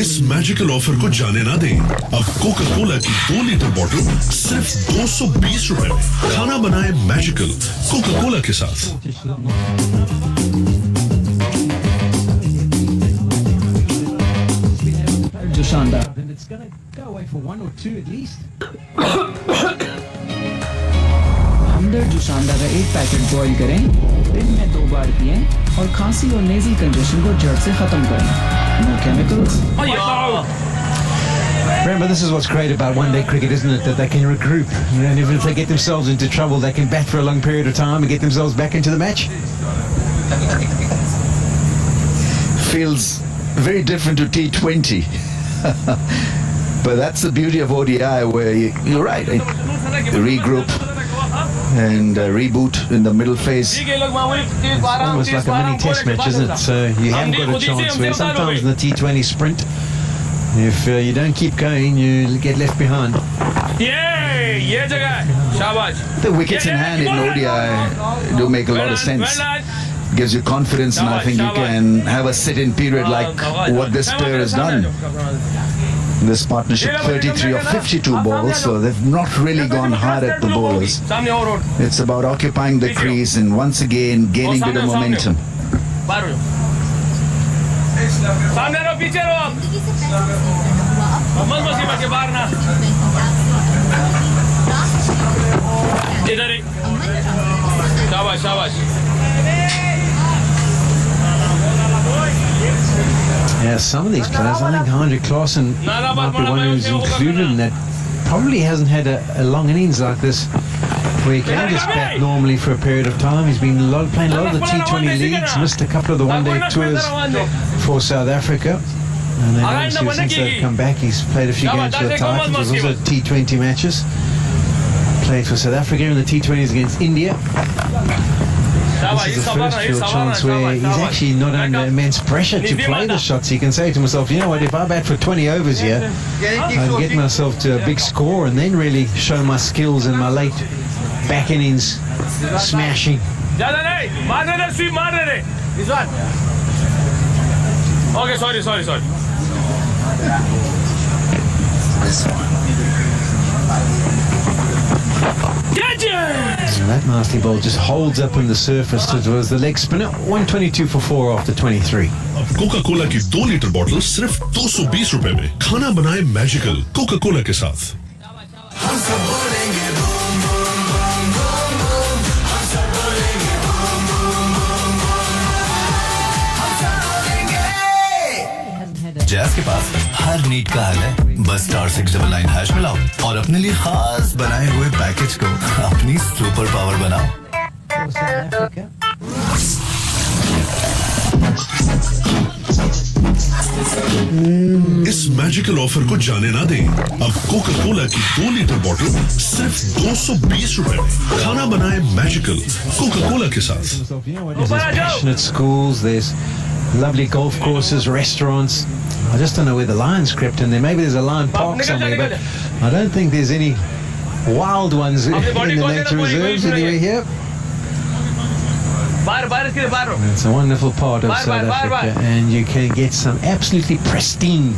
F: इस magical offer को जाने ना दें। अब Coca Cola की 2 litre बोतल सिर्फ 220 रुपए में। खाना बनाए मैजिकल कोका कोला के साथ।
G: जो शानदार हमदर्द जो शानदार का 1 पैकेट बॉईल करें, दिन में 2 बार पिएं और खांसी और नेज़ल कंजेशन को जड़ से खत्म करें। No chemicals.
J: Remember, this is what's great about one-day cricket, isn't it? That they can regroup, and even if they get themselves into trouble, they can bat for a long period of time and get themselves back into the match.
A: Feels very different to T20. But that's the beauty of ODI, where you're right. Regroup and reboot in the middle phase.
J: Almost like a mini test match, isn't it? So you haven't got a chance where sometimes in the T20 sprint, if you don't keep going, you get left behind.
A: The wickets in hand in ODI do make a lot of sense. Gives you confidence, and I think you can have a sit-in period like what this pair has done. This partnership 33 of 52 balls, so they've not really gone hard at the bowlers. It's about occupying the crease and once again gaining a bit of momentum.
J: Yeah, some of these players, I think Andre Klaasen might be one who's included in that. Probably hasn't had a long innings like this, where he can just bat normally for a period of time. He's been playing a lot of the T20 leagues, missed a couple of the one-day tours for South Africa. And then obviously since they've come back, he's played a few games for the Titans, also T20 matches. Played for South Africa in the T20s against India. This is the first field chance where he's actually not under immense pressure to play the shots. He can say to himself, you know what, if I bat for 20 overs here, I can get myself to a big score and then really show my skills in my late back innings smashing.
I: Okay, sorry.
A: This one.
J: So that nasty ball just holds up on the surface towards the leg spinner. 122 for 4 after 23.
F: अब Coca Cola की 2 litre बोतल सिर्फ 220 रुपए में। खाना बनाए magical Coca Cola के साथ।
E: जैज़ के पास हर नीड का हल है। बस *699# मिलाओ और अपने लिए खास बनाए हुए पैकेज को अपनी सुपर पावर बनाओ।
F: इस मैजिकल ऑफर को जाने ना दें। अब कोका कोला की 2 लीटर बॉटल सिर्फ 220 रुपए में। खाना बनाए मैजिकल कोका कोला के साथ।
J: There's passionate schools, there's lovely golf courses, restaurants. I just don't know where the lions crept in there. Maybe there's a lion park somewhere, but I don't think there's any wild ones in the nature reserves anywhere here. It's a wonderful part of South Africa, and you can get some absolutely pristine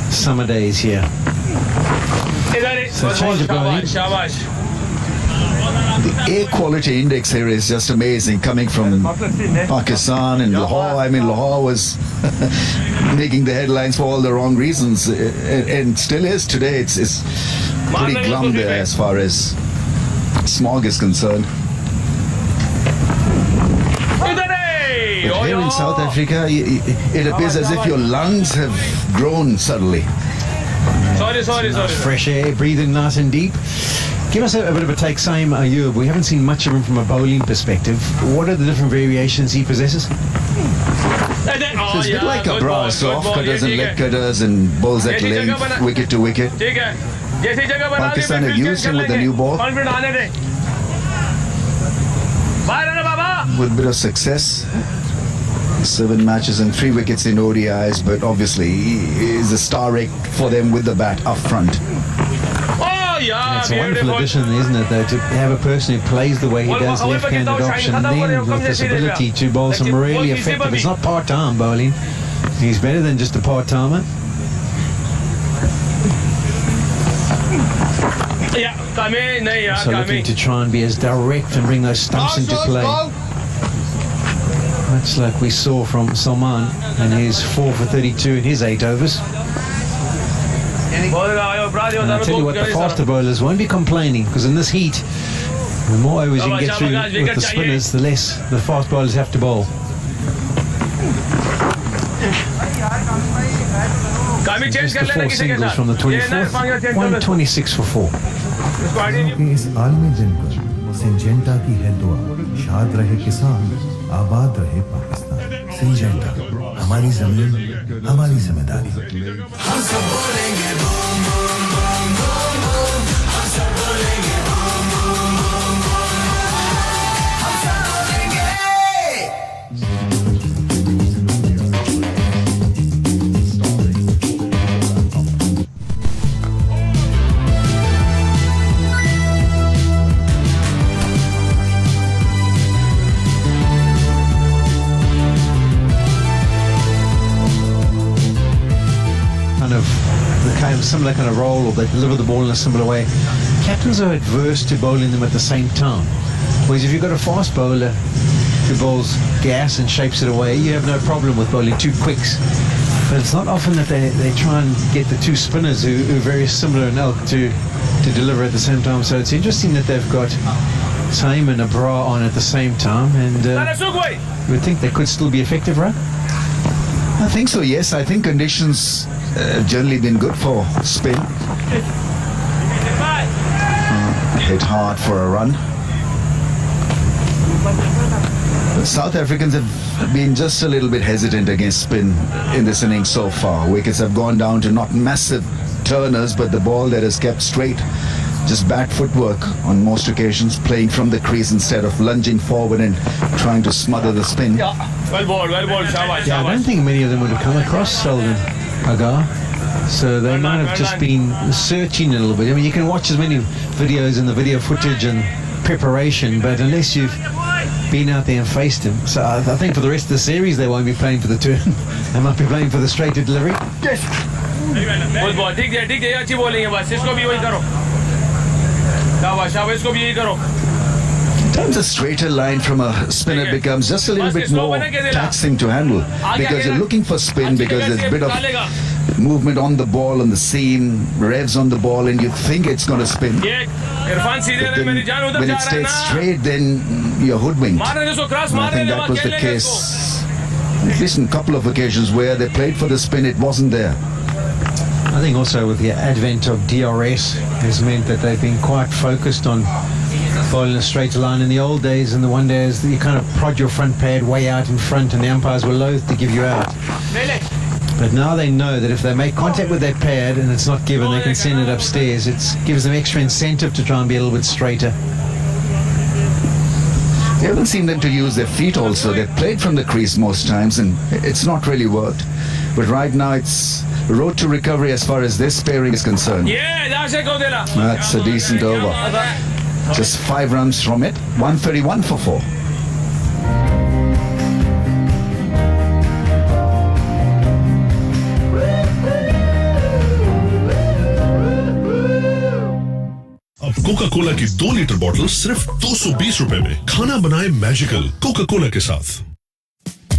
J: summer days here. So change of bowling.
A: The air quality index here is just amazing, coming from Pakistan and Lahore. I mean, Lahore was making the headlines for all the wrong reasons, and still is today. It's pretty glum there as far as smog is concerned. But here in South Africa, it appears as if your lungs have grown suddenly.
I: Sorry.
J: Fresh air, breathing nice and deep. Give us a bit of a take, Saim Ayub. We haven't seen much of him from a bowling perspective. What are the different variations he possesses?
A: So it's a bit like a brass, off cutters and leg cutters and bowls at length, wicket to wicket. Pakistan have used him with the new ball with a bit of success. 7 matches and 3 wickets in ODIs, but obviously he is a star rake for them with the bat up front.
J: It's a wonderful addition, isn't it, though, to have a person who plays the way he does, left-handed option, and then with this ability to bowl some really effective. It's not part-time bowling. He's better than just a part-timer. So looking to try and be as direct and bring those stumps into play. Much like we saw from Salman and his 4 for 32 in his 8 overs. And I'll tell you what, the faster bowlers won't be complaining, because in this heat, the more overs you can get through with the spinners, the less the fast bowlers have to bowl. Just the 4 singles from the 24th, 126 for 4.
C: के इस आलमी दिन पर Syngenta की है दुआ, शाद रहे किसान, आबाद रहे पाकिस्तान। सिंजेंटा, हमारी जमीन, हमारी जिम्मेदारी। हम सब बोलेंगे boom boom boom boom boom, हम सब बोलेंगे बूम बूम बूम बूम, हम सब बोलेंगे।
J: Similar kind of role, or they deliver the ball in a similar way. Captains are adverse to bowling them at the same time. Whereas if you've got a fast bowler who bowls gas and shapes it away, you have no problem with bowling 2 quicks. But it's not often that they try and get the 2 spinners who are very similar in ilk to deliver at the same time. So it's interesting that they've got Saim and Abra on at the same time, and you would think they could still be effective, right?
A: I think so, yes. I think conditions have generally been good for spin. Hit hard for a run. But South Africans have been just a little bit hesitant against spin in this innings so far. Wickets have gone down to not massive turners, but the ball that has kept straight. Just bad footwork on most occasions, playing from the crease instead of lunging forward and trying to smother the spin.
I: Well bowled, shabash.
J: Yeah, I don't think many of them would have come across Selden Agar. So they might have just been searching a little bit. I mean, you can watch as many videos and the video footage and preparation, but unless you've been out there and faced him. So I think for the rest of the series, they won't be playing for the turn. They might be playing for the straight-to delivery.
I: Yes. Good ball. ठीक है, अच्छी bowling है बस. इसको भी वही करो. शाबाश, इसको भी यही करो.
A: Sometimes a straighter line from a spinner becomes just a little bit more taxing to handle, because you're looking for spin, because there's a bit of movement on the ball, on the seam, revs on the ball, and you think it's going to spin. But then, when it stays straight, then you're hoodwinked. And I think that was the case, at least on a couple of occasions where they played for the spin, it wasn't there.
J: I think also with the advent of DRS has meant that they've been quite focused on bowling a straighter line. In the old days, in the one days, you kind of prod your front pad way out in front, and the umpires were loath to give you out. But now they know that if they make contact with their pad and it's not given, they can send it upstairs. It gives them extra incentive to try and be a little bit straighter.
A: You haven't seen them to use their feet also. They've played from the crease most times and it's not really worked. But right now it's road to recovery as far as this pairing is concerned. That's a decent over. Just 5 runs from it. 131 for 4.
F: अब Coca Cola की 2 litre बोतल सिर्फ 220 रुपए में। खाना बनाए magical Coca Cola के साथ।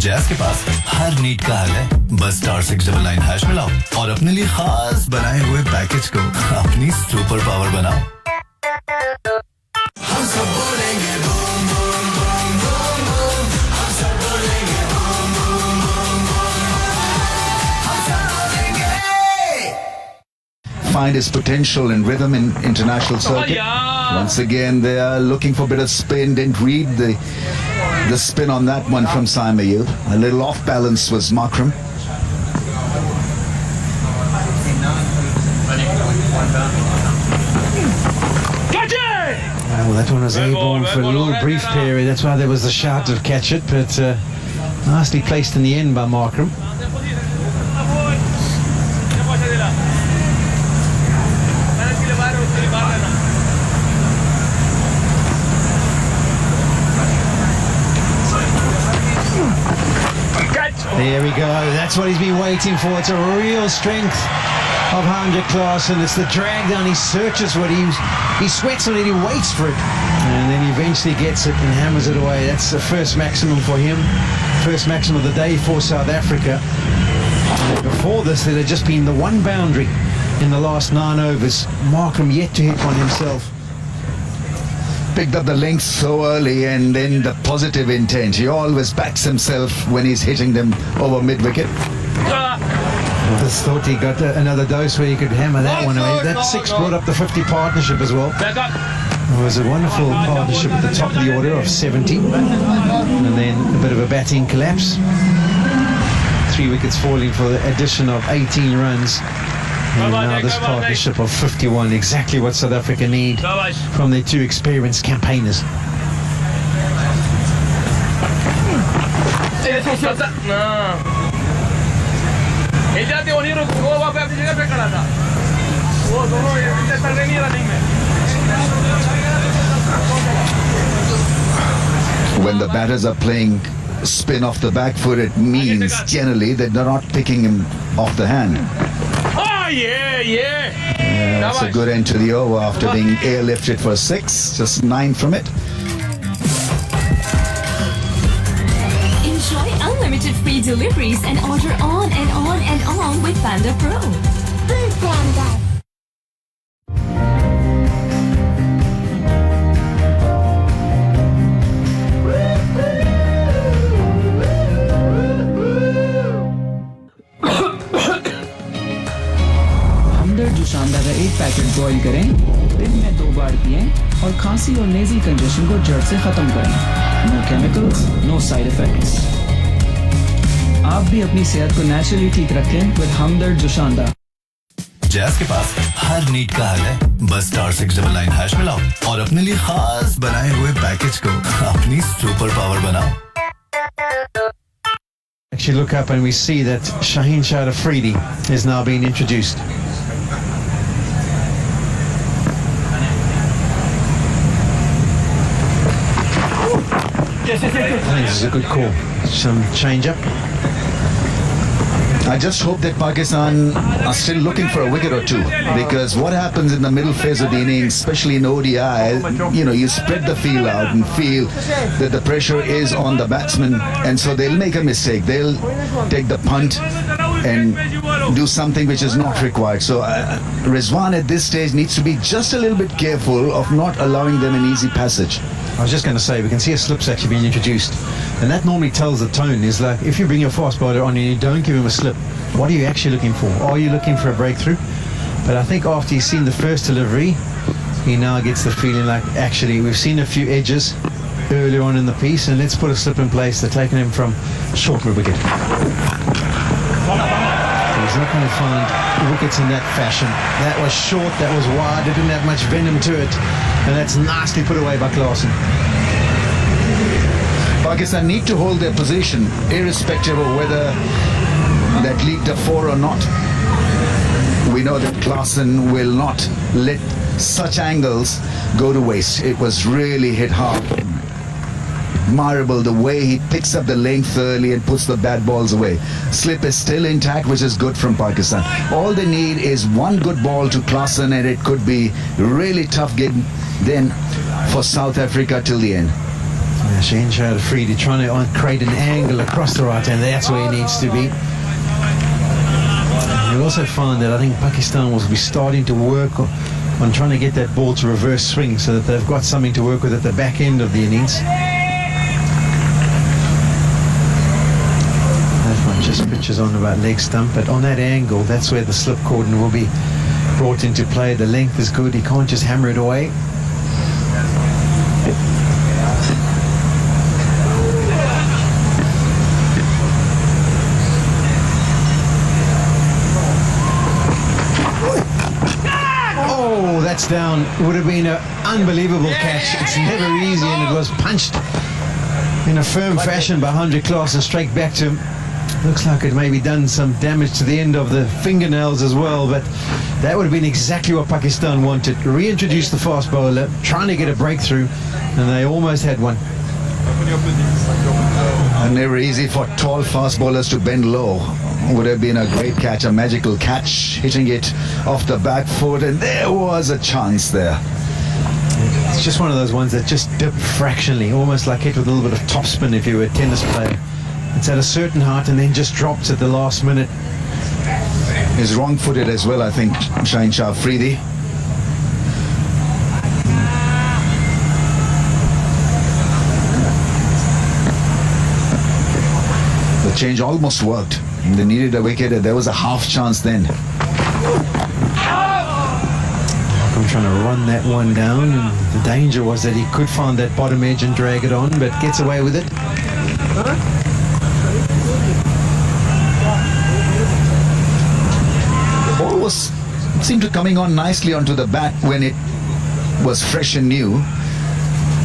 E: जैस के पास हर नीड का हल है। बस *699# मिलाओ और अपने लिए खास बनाए हुए पैकेज को अपनी सुपर पावर बनाओ। हम सब बोलेंगे boom boom boom boom boom. हम सब बोलेंगे बूम बूम बूम बूम। हम सब बोलेंगे।
A: Find his potential and rhythm in international circuit. Once again, they are looking for a bit of spin. Didn't read the spin on that one from Saimayu. A little off balance was Makram.
J: Well, that one was airborne for a little brief period. That's why there was the shout of catch it, but nicely placed in the end by Markram. There we go. That's what he's been waiting for. It's a real strength of Hanja Klaasen. It's the drag down. He searches what he sweats on it. He waits for it, and then he eventually gets it and hammers it away. That's the first maximum for him. First maximum of the day for South Africa. And before this, there had just been the one boundary in the last 9 overs. Markram yet to hit one himself.
A: Picked up the links so early and then the positive intent. He always backs himself when he's hitting them over mid-wicket.
J: Just thought he got another dose where he could hammer that one away. That 6 brought up the 50 partnership as well. It was a wonderful partnership at the top of the order of 70. And then a bit of a batting collapse. 3 wickets falling for the addition of 18 runs. And now this partnership of 51, exactly what South Africa need from their 2 experienced campaigners.
A: When the batters are playing spin off the back foot, it means generally that they're not picking him off the hand. Yeah, that's a good end to the over after being airlifted for 6, just 9 from it.
D: Enjoy unlimited free deliveries and order on and on and on with Panda Pro. Panda.
G: शानदार का 1 packet boil करें, दिन में 2 बार पिएं और खांसी और nasal congestion को जड़ से खत्म करें। No chemicals, no side effects. आप भी अपनी सेहत को नेचुरली ठीक रखें विद हमदर्द जोशानदा।
E: जैस के पास हर नीड का हल है। बस *699# मिलाओ और अपने लिए खास बनाए हुए पैकेज को अपनी सुपर पावर बनाओ।
J: Actually look up and we see that Shaheen Shah Afridi is now being introduced. I think this is a good call. Some change up.
A: I just hope that Pakistan are still looking for a wicket or 2, because what happens in the middle phase of the innings, especially in ODI, you spread the field out and feel that the pressure is on the batsman, and so they'll make a mistake. They'll take the punt and do something which is not required. So Rizwan at this stage needs to be just a little bit careful of not allowing them an easy passage.
J: I was just going to say, we can see a slip's actually being introduced, and that normally tells the tone. Is like, if you bring your fast bowler on and you don't give him a slip, what are you actually looking for? Are you looking for a breakthrough? But I think after he's seen the first delivery, he now gets the feeling like, actually, we've seen a few edges earlier on in the piece, and let's put a slip in place. They're taking him from short wicket. He's not going to find wickets in that fashion. That was short, that was wide, it didn't have much venom to it. And that's nicely put away by Klaasen.
A: Pakistan need to hold their position, irrespective of whether that leaked a 4 or not. We know that Klaasen will not let such angles go to waste. It was really hit hard. Admirable the way he picks up the length early and puts the bad balls away. Slip is still intact, which is good from Pakistan. All they need is one good ball to Klaasen, and it could be really tough game then for South Africa till the end.
J: Yeah, Shane Shah Afridi trying to create an angle across the right hand. That's where he needs to be. You also find that I think Pakistan will be starting to work on trying to get that ball to reverse swing so that they've got something to work with at the back end of the innings. That one just pitches on about leg stump, but on that angle, that's where the slip cordon will be brought into play. The length is good. He can't just hammer it away. That's down. Would have been an unbelievable catch. It's never easy, and it was punched in a firm fashion by Hendrik Klaasen straight back to him. Looks like it maybe done some damage to the end of the fingernails as well, but that would have been exactly what Pakistan wanted. Reintroduce the fast bowler, trying to get a breakthrough, and they almost had one.
A: And never easy for tall fast bowlers to bend low. Would have been a great catch, a magical catch, hitting it off the back foot, and there was a chance there.
J: It's just one of those ones that just dip fractionally, almost like hit with a little bit of topspin if you were a tennis player. It's at a certain height and then just drops at the last minute.
A: He's wrong-footed as well, I think, Shaheen Shah Afridi. The change almost worked. They needed a wicket, and there was a half chance then.
J: I'm trying to run that one down, and the danger was that he could find that bottom edge and drag it on, but gets away with it.
A: The ball seemed to coming on nicely onto the bat when it was fresh and new.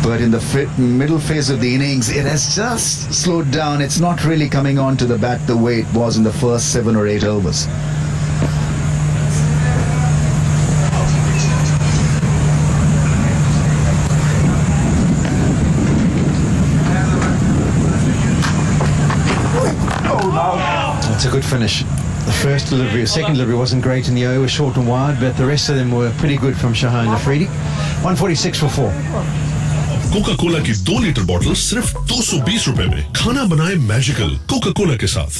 A: But in the middle phase of the innings, it has just slowed down. It's not really coming on to the bat the way it was in the first 7 or 8 overs.
J: That's a good finish. The first delivery, the second delivery wasn't great in the over, short and wide, but the rest of them were pretty good from Shaheen Afridi. 146 for 4.
F: Coca Cola की 2 litre bottle सिर्फ 220 रुपए में। खाना बनाए magical Coca Cola के साथ।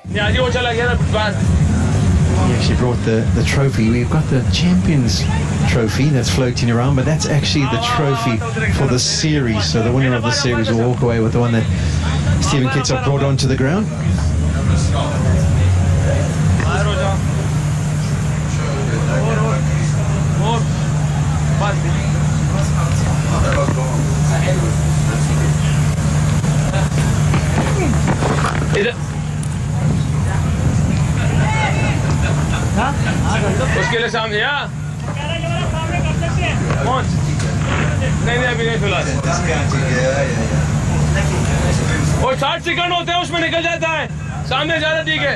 J: He actually brought the trophy. We've got the Champions Trophy that's floating around, but that's actually the trophy for the series. So the winner of the series will walk away with the one that Stephen Kitsap brought onto the ground.
I: उसके लिए सामने नहीं अभी नहीं फिलहाल और 60 second होते हैं उसमें निकल जाता है सामने ज्यादा ठीक है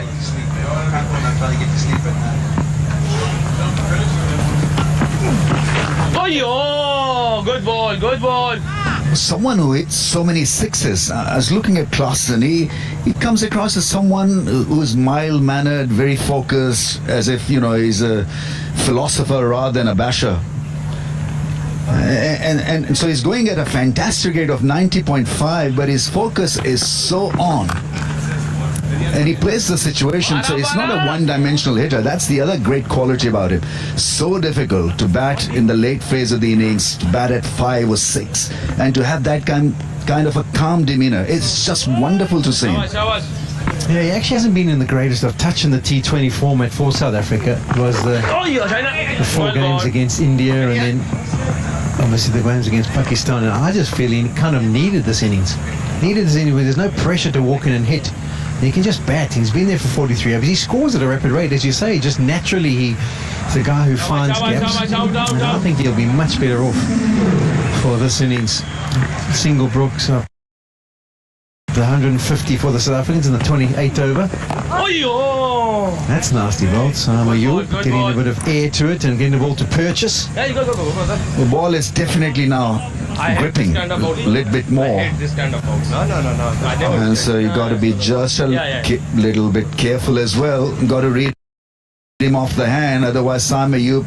I: Oh, good ball.
A: Someone who hits so many sixes. I was looking at Klaasen. He comes across as someone who's mild-mannered, very focused, as if, he's a philosopher rather than a basher. And so he's going at a fantastic rate of 90.5, but his focus is so on. And he plays the situation, so he's not a one-dimensional hitter. That's the other great quality about him. So difficult to bat in the late phase of the innings, to bat at 5 or 6, and to have that kind of a calm demeanor. It's just wonderful to see him.
J: Yeah, he actually hasn't been in the greatest of touch in the T20 format for South Africa. It was the 4 games against India and then obviously the games against Pakistan. And I just feel he kind of needed this innings. Where there's no pressure to walk in and hit. He can just bat. He's been there for 43 overs. He scores at a rapid rate, as you say. Just naturally, he's a guy who finds gaps. And I think he'll be much better off for this innings. Single Brooks. The 150 for the South Africans in the 28th over. That's nasty ball. Sama Yu getting a bit of air to it and getting the ball to purchase.
A: The ball is definitely now gripping a little bit more. And so you got to be just a little bit careful as well. Got to read him off the hand, otherwise Sama Yu